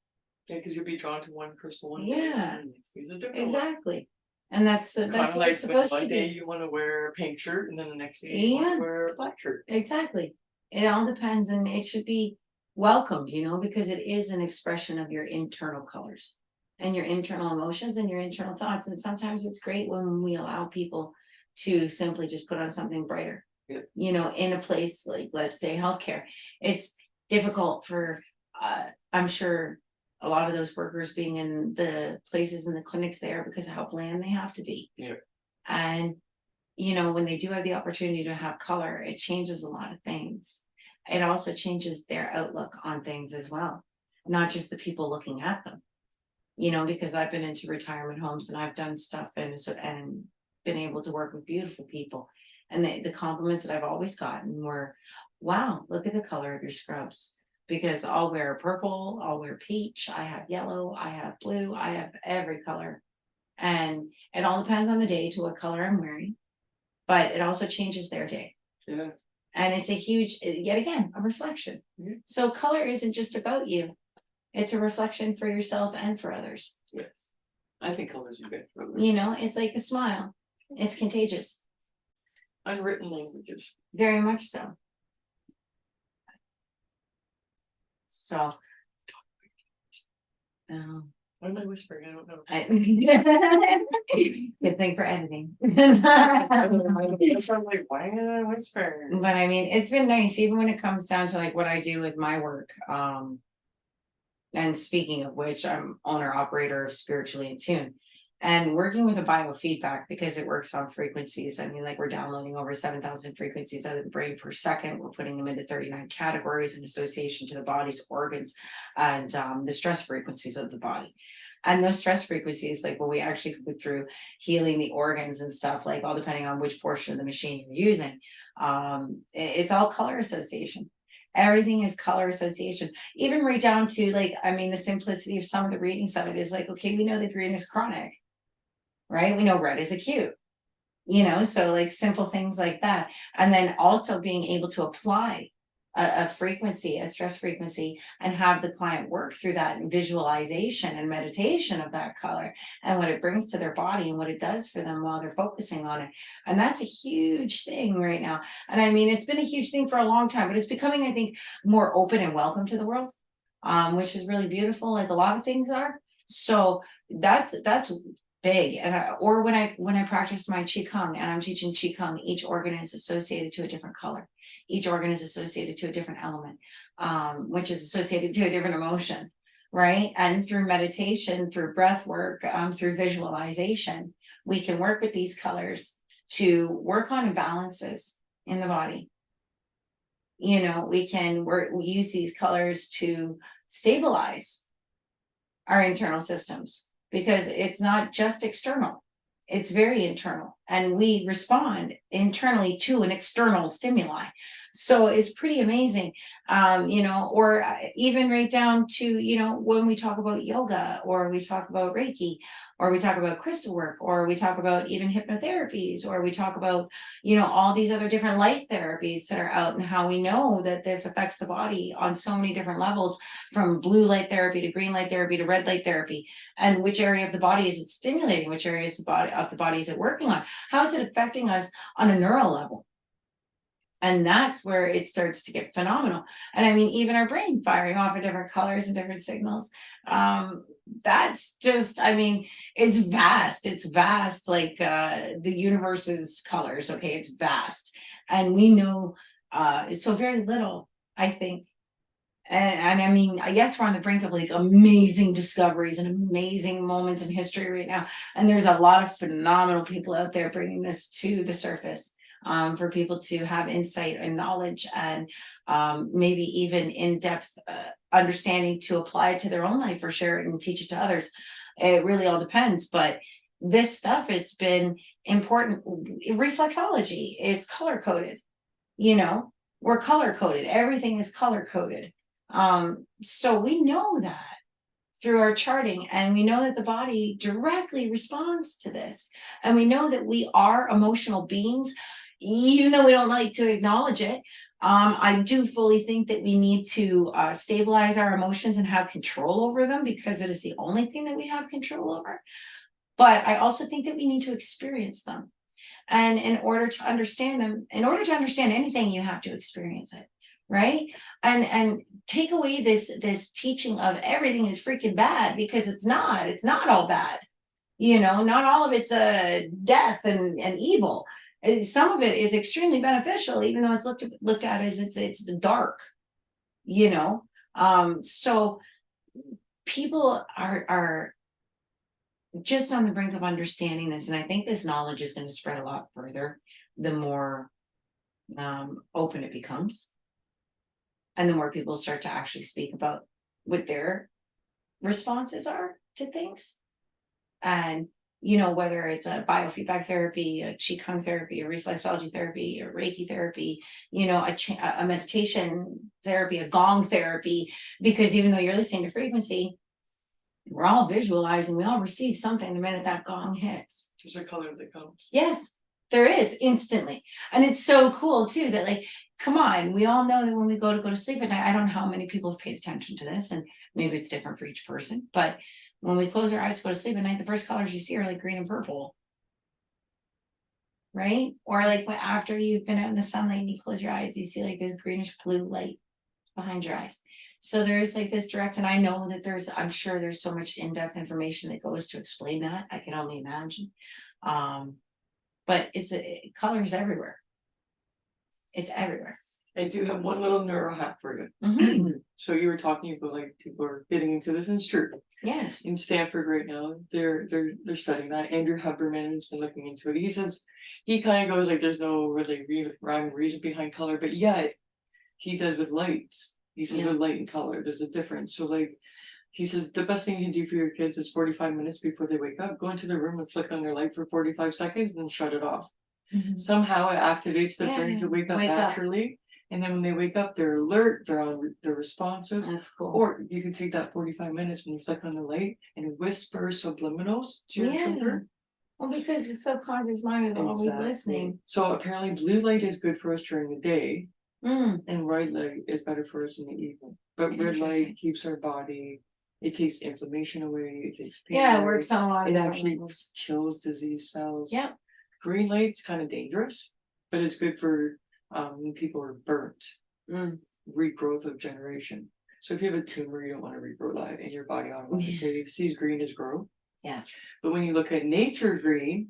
Yeah, because you'll be drawn to one crystal one day. Yeah. And the next day's a different one. Exactly. And that's Kind what of like it's supposed one to day be. you want to wear a pink shirt, and then the next day you want Yeah. to wear a black shirt. Exactly. It all depends, and it should be welcomed, you know, because it is an expression of your internal colors and your internal emotions and your internal thoughts. And sometimes it's great when we allow people to simply just put on something brighter. Yeah. You know, in a place like, let's say, healthcare. It's difficult for, I'm sure, a lot of those workers being in the places in the clinics there because of how bland they have to be. Yeah. And you know, when they do have the opportunity to have color, it changes a lot of things. It also changes their outlook on things as well, not just the people looking at them. You know, because I've been into retirement homes and I've done stuff and been able to work with beautiful people. And the compliments that I've always gotten were, wow, look at the color of your scrubs. Because I'll wear purple, I'll wear peach, I have yellow, I have blue, I have every color. And it all depends on the day to what color I'm wearing, but it also changes their day. Yeah. And it's a huge, yet again, a reflection. Mhm. So color isn't just about you. It's a reflection for yourself and for others. Yes. I think colors are good for others. You know, it's like a smile. It's contagious. Unwritten languages. Very much so. So. Why am I whispering? I don't know. Good thing for editing. That's why I'm like, why am I whispering? But I mean, it's been nice, even when it comes down to like what I do with my work. And speaking of which, I'm owner operator of Spiritually in Tune and working with a biofeedback because it works on frequencies. I mean, like we're downloading over 7,000 frequencies out of the brain per second. We're putting them into 39 categories in association to the body's organs and the stress frequencies of the body. And those stress frequencies, like when we actually go through healing the organs and stuff, like all depending on which portion of the machine you're using, it's all color association. Everything is color association, even right down to like, I mean, the simplicity of some of the readings of it is like, okay, we know that green is chronic, right? We know red is acute, you know, so like simple things like that. And then also being able to apply a frequency, a stress frequency, and have the client work through that and visualization and meditation of that color and what it brings to their body and what it does for them while they're focusing on it. And that's a huge thing right now. And I mean, it's been a huge thing for a long time, but it's becoming, I think, more open and welcome to the world, which is really beautiful, like a lot of things are. So that's big. And or when I practice my qigong and I'm teaching qigong, each organ is associated to a different color. Each organ is associated to a different element, which is associated to a different emotion, right? And through meditation, through breath work, through visualization, we can work with these colors to work on imbalances in the body. You know, we use these colors to stabilize our internal systems because it's not just external, it's very internal, and we respond internally to an external stimuli. So it's pretty amazing, you know, or even right down to, you know, when we talk about yoga or we talk about Reiki or we talk about crystal work or we talk about even hypnotherapies or we talk about, you know, all these other different light therapies that are out and how we know that this affects the body on so many different levels, from blue light therapy to green light therapy to red light therapy, and which area of the body is it stimulating, which areas of the body is it working on, how is it affecting us on a neural level. And that's where it starts to get phenomenal. And I mean, even our brain firing off of different colors and different signals. That's just, I mean, it's vast. It's vast, like the universe's colors. Okay, it's vast. And we know so very little, I think. And I mean, yes, we're on the brink of like amazing discoveries and amazing moments in history right now. And there's a lot of phenomenal people out there bringing this to the surface, for people to have insight and knowledge, and maybe even in-depth understanding to apply it to their own life or share it and teach it to others. It really all depends. But this stuff has been important. Reflexology is color coded. We're color coded. Everything is color coded. So we know that through our charting, and we know that the body directly responds to this. And we know that we are emotional beings, even though we don't like to acknowledge it. I do fully think that we need to stabilize our emotions and have control over them, because it is the only thing that we have control over. But I also think that we need to experience them. And in order to understand them, in order to understand anything, you have to experience it. Right. And take away this teaching of everything is freaking bad, because it's not all bad. Not all of it's death and evil. Some of it is extremely beneficial, even though it's looked at as it's dark. So people are just on the brink of understanding this, and I think this knowledge is going to spread a lot further the more open it becomes. And the more people start to actually speak about what their responses are to things. And, whether it's a biofeedback therapy, a Qigong therapy, a reflexology therapy, a Reiki therapy, a meditation therapy, a gong therapy, because even though you're listening to frequency, we're all visualizing, we all receive something the minute that gong hits. There's a color that comes. Yes, there is, instantly. And it's so cool too that, like, come on, we all know that when we go to sleep at night, I don't know how many people have paid attention to this, and maybe it's different for each person, but when we close our eyes to go to sleep at night, the first colors you see are like green and purple. Right? Or like after you've been out in the sunlight and you close your eyes, you see like this greenish blue light behind your eyes. So there's like this direct, and I know that I'm sure there's so much in-depth information that goes to explain that. I can only imagine. But colors everywhere. It's everywhere. I do have one little neuro hack for you. Mhm. So you were talking about like people are getting into this, and it's true. Yes. In Stanford right now, they're studying that. Andrew Huberman has been looking into it. He says he kind of goes like there's no really rhyme or reason behind color, but yet he does with lights. He says with light and color, there's a difference. So like he says the best thing you can do for your kids is 45 minutes before they wake up, go into their room and flick on their light for 45 seconds and then shut it off. Mhm. Somehow it activates their brain to wake up naturally. And then when they wake up, they're alert, they're responsive. That's cool. Or you can take that 45 minutes when you flick on the light and whisper subliminals to your children. Well, because the subconscious mind is always listening. So apparently blue light is good for us during the day, Mm. and red light is better for us in the evening. But red light keeps our body, it takes inflammation away, it takes pain Yeah, it away. works on a lot of It different actually levels. kills disease cells. Yep. Green light's kind of dangerous, but it's good for when people are burnt. Regrowth of generation. So if you have a tumor, you don't want to regrow that in your body automatically. It sees green as grow. Yeah. But when you look at nature green,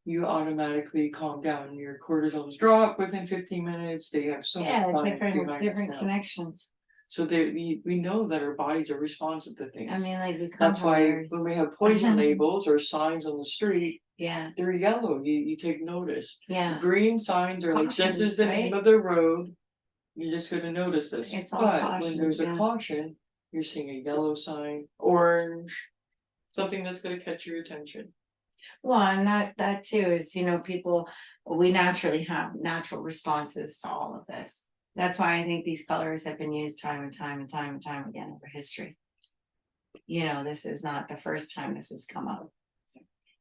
you automatically calm down. Your cortisols drop within 15 minutes. They have so much different connections. So we know that our bodies are responsive to things. I mean, like that's why when we have poison labels or signs on the street, they're yellow. You take notice. Yeah. Green signs are like this is the name of the road. You're just going to notice this. It's all but caution, when there's a caution, you're seeing a yellow sign, orange, something that's going to catch your attention. Well, and that too is, people, we naturally have natural responses to all of this. That's why I think these colors have been used time and time and time and time again over history. This is not the first time this has come up.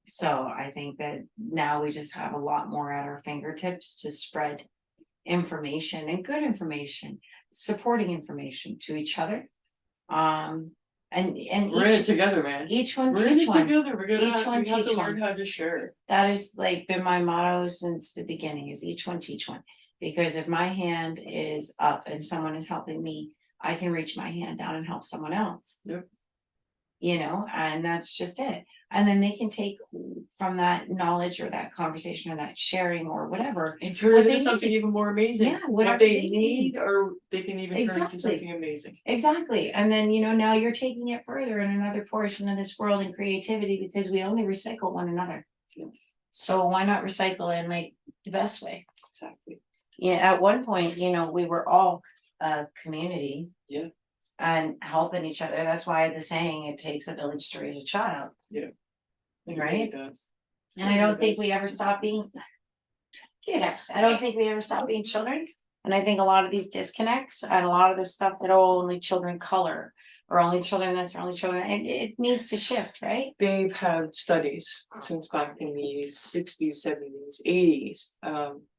So I think that now we just have a lot more at our fingertips to spread information, and good information, supporting information to each other. And we're in it together, man. Each one we're teach in it one. together. We're gonna Each one we have teach to one. learn how to share. That has like been my motto since the beginning, is each one teach one. Because if my hand is up and someone is helping me, I can reach my hand down and help someone else. Yep. You know, and that's just it. And then they can take from that knowledge or that conversation or that sharing or whatever. And turn What it they into something need. even more amazing. Yeah, What whatever they they need, need. or they can even turn it into Exactly. something amazing. Exactly. And then, you know, now you're taking it further in another portion of this world and creativity, because we only recycle one another. Yes, So why not recycle in like the best way? exactly. Yeah, at one point, you know, we were all a community. Yeah. And helping each other. That's why the saying, it takes a village to raise a child. Yeah. It Right? really does. And I don't think we ever stop being. I don't think we ever stop being children. And I think a lot of these disconnects and a lot of the stuff that only children color or only children this or only children, it needs to shift, right? They've had studies since back in the 60s, 70s, 80s,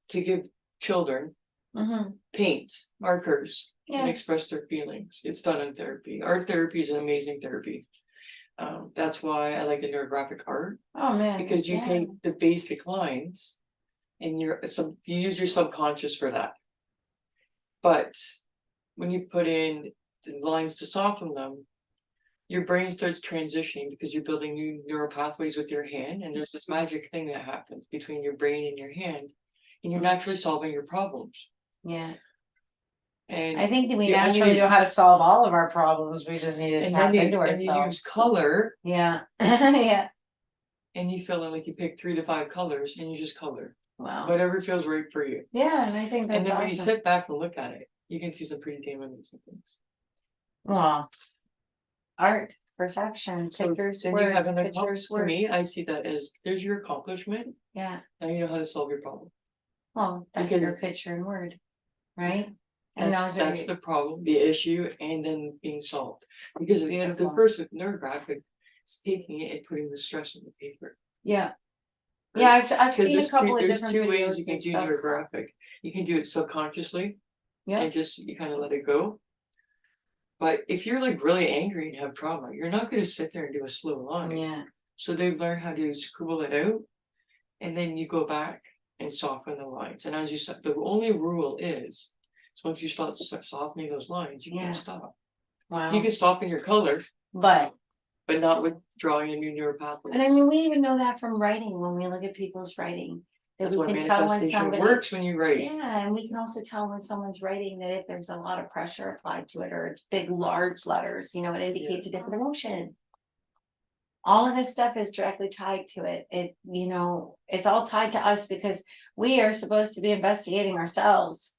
to give children Mm-hmm. paint, markers, Yeah. and express their feelings. It's done in therapy. Art therapy is an amazing therapy. That's why I like the neurographic art, Oh man. because you yeah. take the basic lines and you use your subconscious for that. But when you put in the lines to soften them, your brain starts transitioning because you're building new neural pathways with your hand, and there's this magic thing that happens between your brain and your hand, and you're naturally solving your problems. Yeah. And I think that we the naturally only- know how to solve all of our problems. We just need to and tap then into and you ourselves. use color, Yeah. Yeah. and you feel like you pick 3 to 5 colors, and you just color Wow. whatever feels right for you. Yeah, and I think And that's then when you awesome. sit back and look at it, you can see some pretty damn amazing things. Well, art, perception, So pictures, then you have words, an pictures, to words. me, I see that as there's your accomplishment. Yeah. Now you know how to solve your problem. Well, that's Because- your picture and word, right? And That's the problem, the issue, and then being solved. Because the Beautiful. first with neurographic, it's taking it and putting the stress on the paper. Yeah. Yeah, I've 'Cause seen a there's couple of there's different two ways videos you can and do stuff. neurographic. You can do it subconsciously Yeah. and just you kind of let it go. But if you're like really angry and have trauma, you're not going to sit there and do a slow line. Yeah. So they've learned how to scribble it out, and then you go back and soften the lines. And as you said, the only rule is once you start softening those lines, you Yeah. can't stop. Wow. You can stop in your color, But not with drawing a new neural pathways. and I mean, we even know that from writing when we look at people's writing. That That's we why can tell when manifestation somebody works when you write. Yeah, and we can also tell when someone's writing that if there's a lot of pressure applied to it or it's big, large letters, you know, it indicates a different emotion. All of this stuff is directly tied to it. It, you know, it's all tied to us because we are supposed to be investigating ourselves.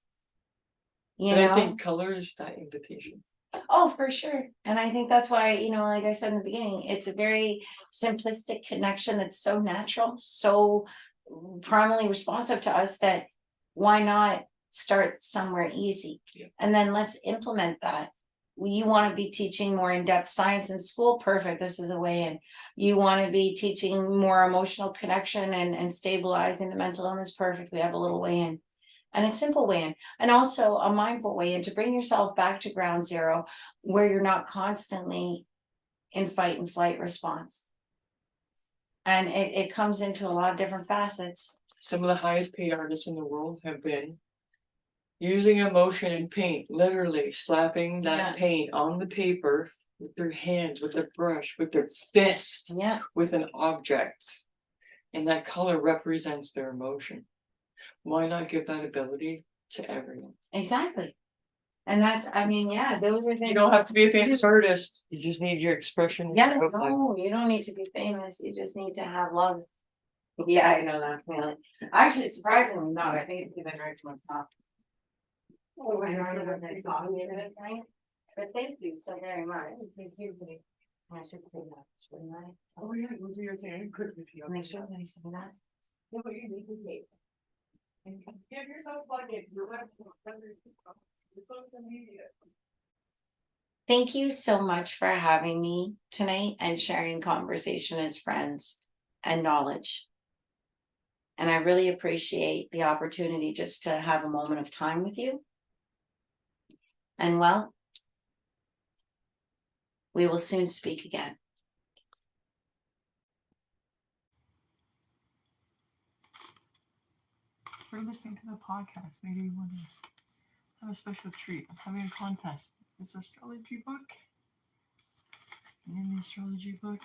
You But know? I think color is that invitation. Oh, for sure. And I think that's why, you know, like I said in the beginning, it's a very simplistic connection that's so natural, so primarily responsive to us that why not start somewhere easy? Yeah. And then let's implement that. You want to be teaching more in-depth science in school? Perfect. This is a way in. You want to be teaching more emotional connection and stabilizing the mental illness? Perfect. We have a little way in. And a simple way in, and also a mindful way in to bring yourself back to ground zero where you're not constantly in fight and flight response. And it comes into a lot of different facets. Some of the highest paid artists in the world have been using emotion and paint, literally slapping that Yeah. paint on the paper with their hands, with a brush, with their fist, Yeah. with an object. And that color represents their emotion. Why not give that ability to everyone? Exactly. And that's, I mean, yeah, those are things. You don't have to be a famous artist. You just need your expression. Yeah, your outline. no, you don't need to be famous. You just need to have love. Yeah, I know that feeling. Actually, surprisingly not. I think it's because I drank too much coffee. Oh, I don't know that coffee in it, right? But thank you so very much. Thank you. I should say that, shouldn't I? Oh yeah, we'll do your thing. Good with you. Make sure I say that. Yeah, but you need to take. And give yourself budget. Your website, your social media. Thank you so much for having me tonight and sharing conversation as friends and knowledge. And I really appreciate the opportunity just to have a moment of time with you. And well, we will soon speak again. for listening to the podcast. Maybe you want to have a special treat. I'm having a contest. It's an astrology book. And in the astrology book,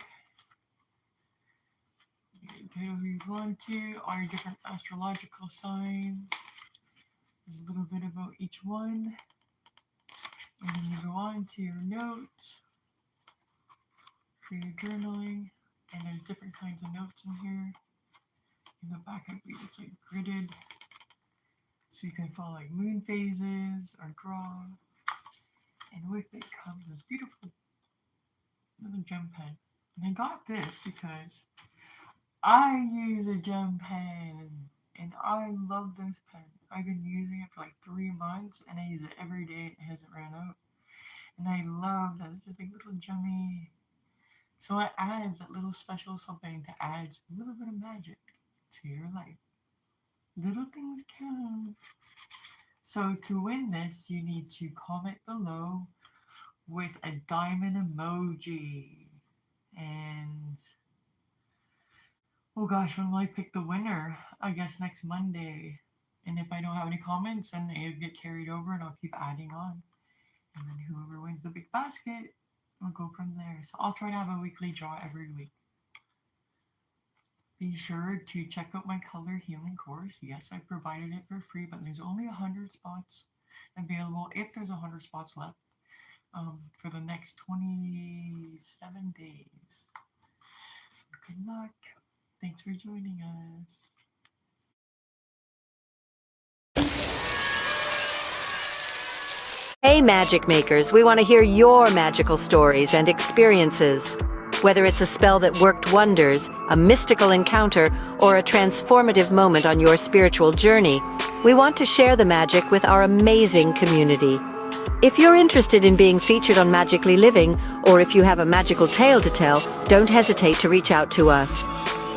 you can pick who you want to, all your different astrological signs. There's a little bit about each one. And then you go on to your notes for your journaling. And there's different kinds of notes in here. In the back, I believe it's like gridded. So you can follow like moon phases or draw. And with it comes this beautiful little gem pen. And I got this because I use a gem pen. And I love this pen. I've been using it for like 3 months. And I use it every day. It hasn't ran out. And I love that it's just like little gemmy. So it adds that little special something to add a little bit of magic to your life. Little things count. So to win this, you need to comment below with a diamond emoji. And oh gosh, when will I pick the winner? I guess next Monday. And if I don't have any comments, then it'll get carried over and I'll keep adding on. And then whoever wins the big basket will go from there. So I'll try to have a weekly draw every week. Be sure to check out my color healing course. Yes, I provided it for free, but there's only 100 spots available if there's 100 spots left for the next 27 days. Good luck. Thanks for joining us. Hey magic makers, we want to hear your magical stories and experiences. Whether it's a spell that worked wonders, a mystical encounter, or a transformative moment on your spiritual journey, we want to share the magic with our amazing community. If you're interested in being featured on Magickally Living, or if you have a magical tale to tell, don't hesitate to reach out to us.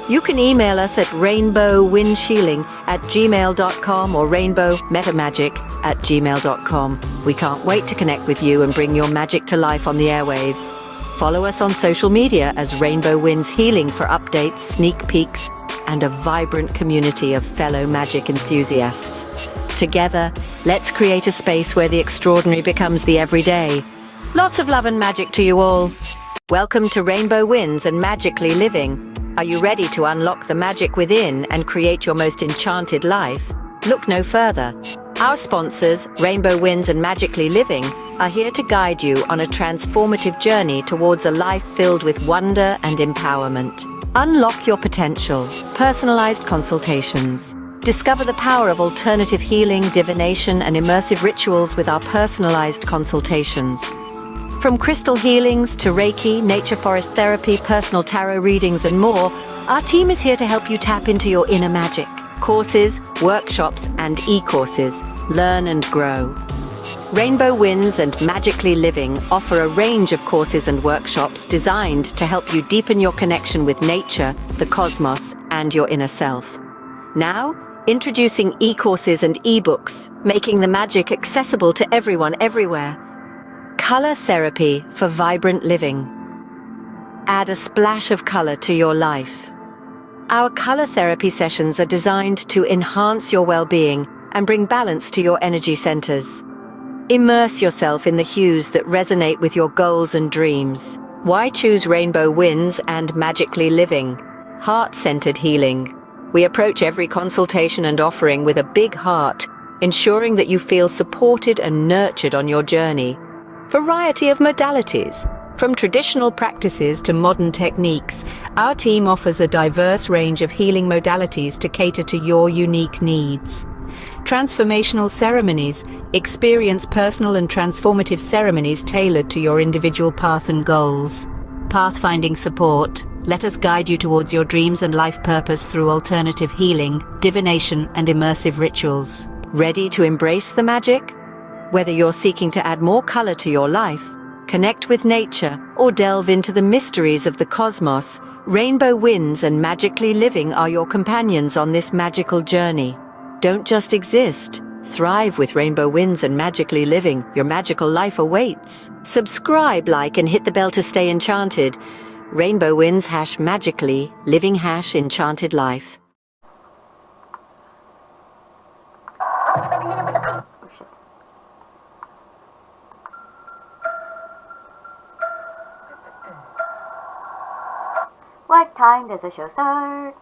You can email us at rainbowwindshieling@gmail.com or rainbowmetamagic@gmail.com. We can't wait to connect with you and bring your magic to life on the airwaves. Follow us on social media as Rainbow Winds Healing for updates, sneak peeks, and a vibrant community of fellow magic enthusiasts. Together, let's create a space where the extraordinary becomes the everyday. Lots of love and magic to you all. Welcome to Rainbow Winds and Magickally Living. Are you ready to unlock the magic within and create your most enchanted life? Look no further. Our sponsors, Rainbow Winds and Magickally Living, are here to guide you on a transformative journey towards a life filled with wonder and empowerment. Unlock your potential. Personalized consultations. Discover the power of alternative healing, divination, and immersive rituals with our personalized consultations. From crystal healings to Reiki, nature forest therapy, personal tarot readings, and more, our team is here to help you tap into your inner magic. Courses, workshops, and e-courses. Learn and grow. Rainbow Winds and Magickally Living offer a range of courses and workshops designed to help you deepen your connection with nature, the cosmos, and your inner self. Now, introducing e-courses and e-books, making the magic accessible to everyone everywhere. Color therapy for vibrant living. Add a splash of color to your life. Our color therapy sessions are designed to enhance your well-being and bring balance to your energy centers. Immerse yourself in the hues that resonate with your goals and dreams. Why choose Rainbow Winds and Magickally Living? Heart-centered healing. We approach every consultation and offering with a big heart, ensuring that you feel supported and nurtured on your journey. Variety of modalities. From traditional practices to modern techniques, our team offers a diverse range of healing modalities to cater to your unique needs. Transformational ceremonies. Experience personal and transformative ceremonies tailored to your individual path and goals. Pathfinding support. Let us guide you towards your dreams and life purpose through alternative healing, divination, and immersive rituals. Ready to embrace the magic? Whether you're seeking to add more color to your life, connect with nature, or delve into the mysteries of the cosmos, Rainbow Winds and Magickally Living are your companions on this magical journey. Don't just exist. Thrive with Rainbow Winds and Magickally Living. Your magical life awaits. Subscribe, like, and hit the bell to stay enchanted. Rainbow Winds #Magickally, living #enchanted life. time does the show start?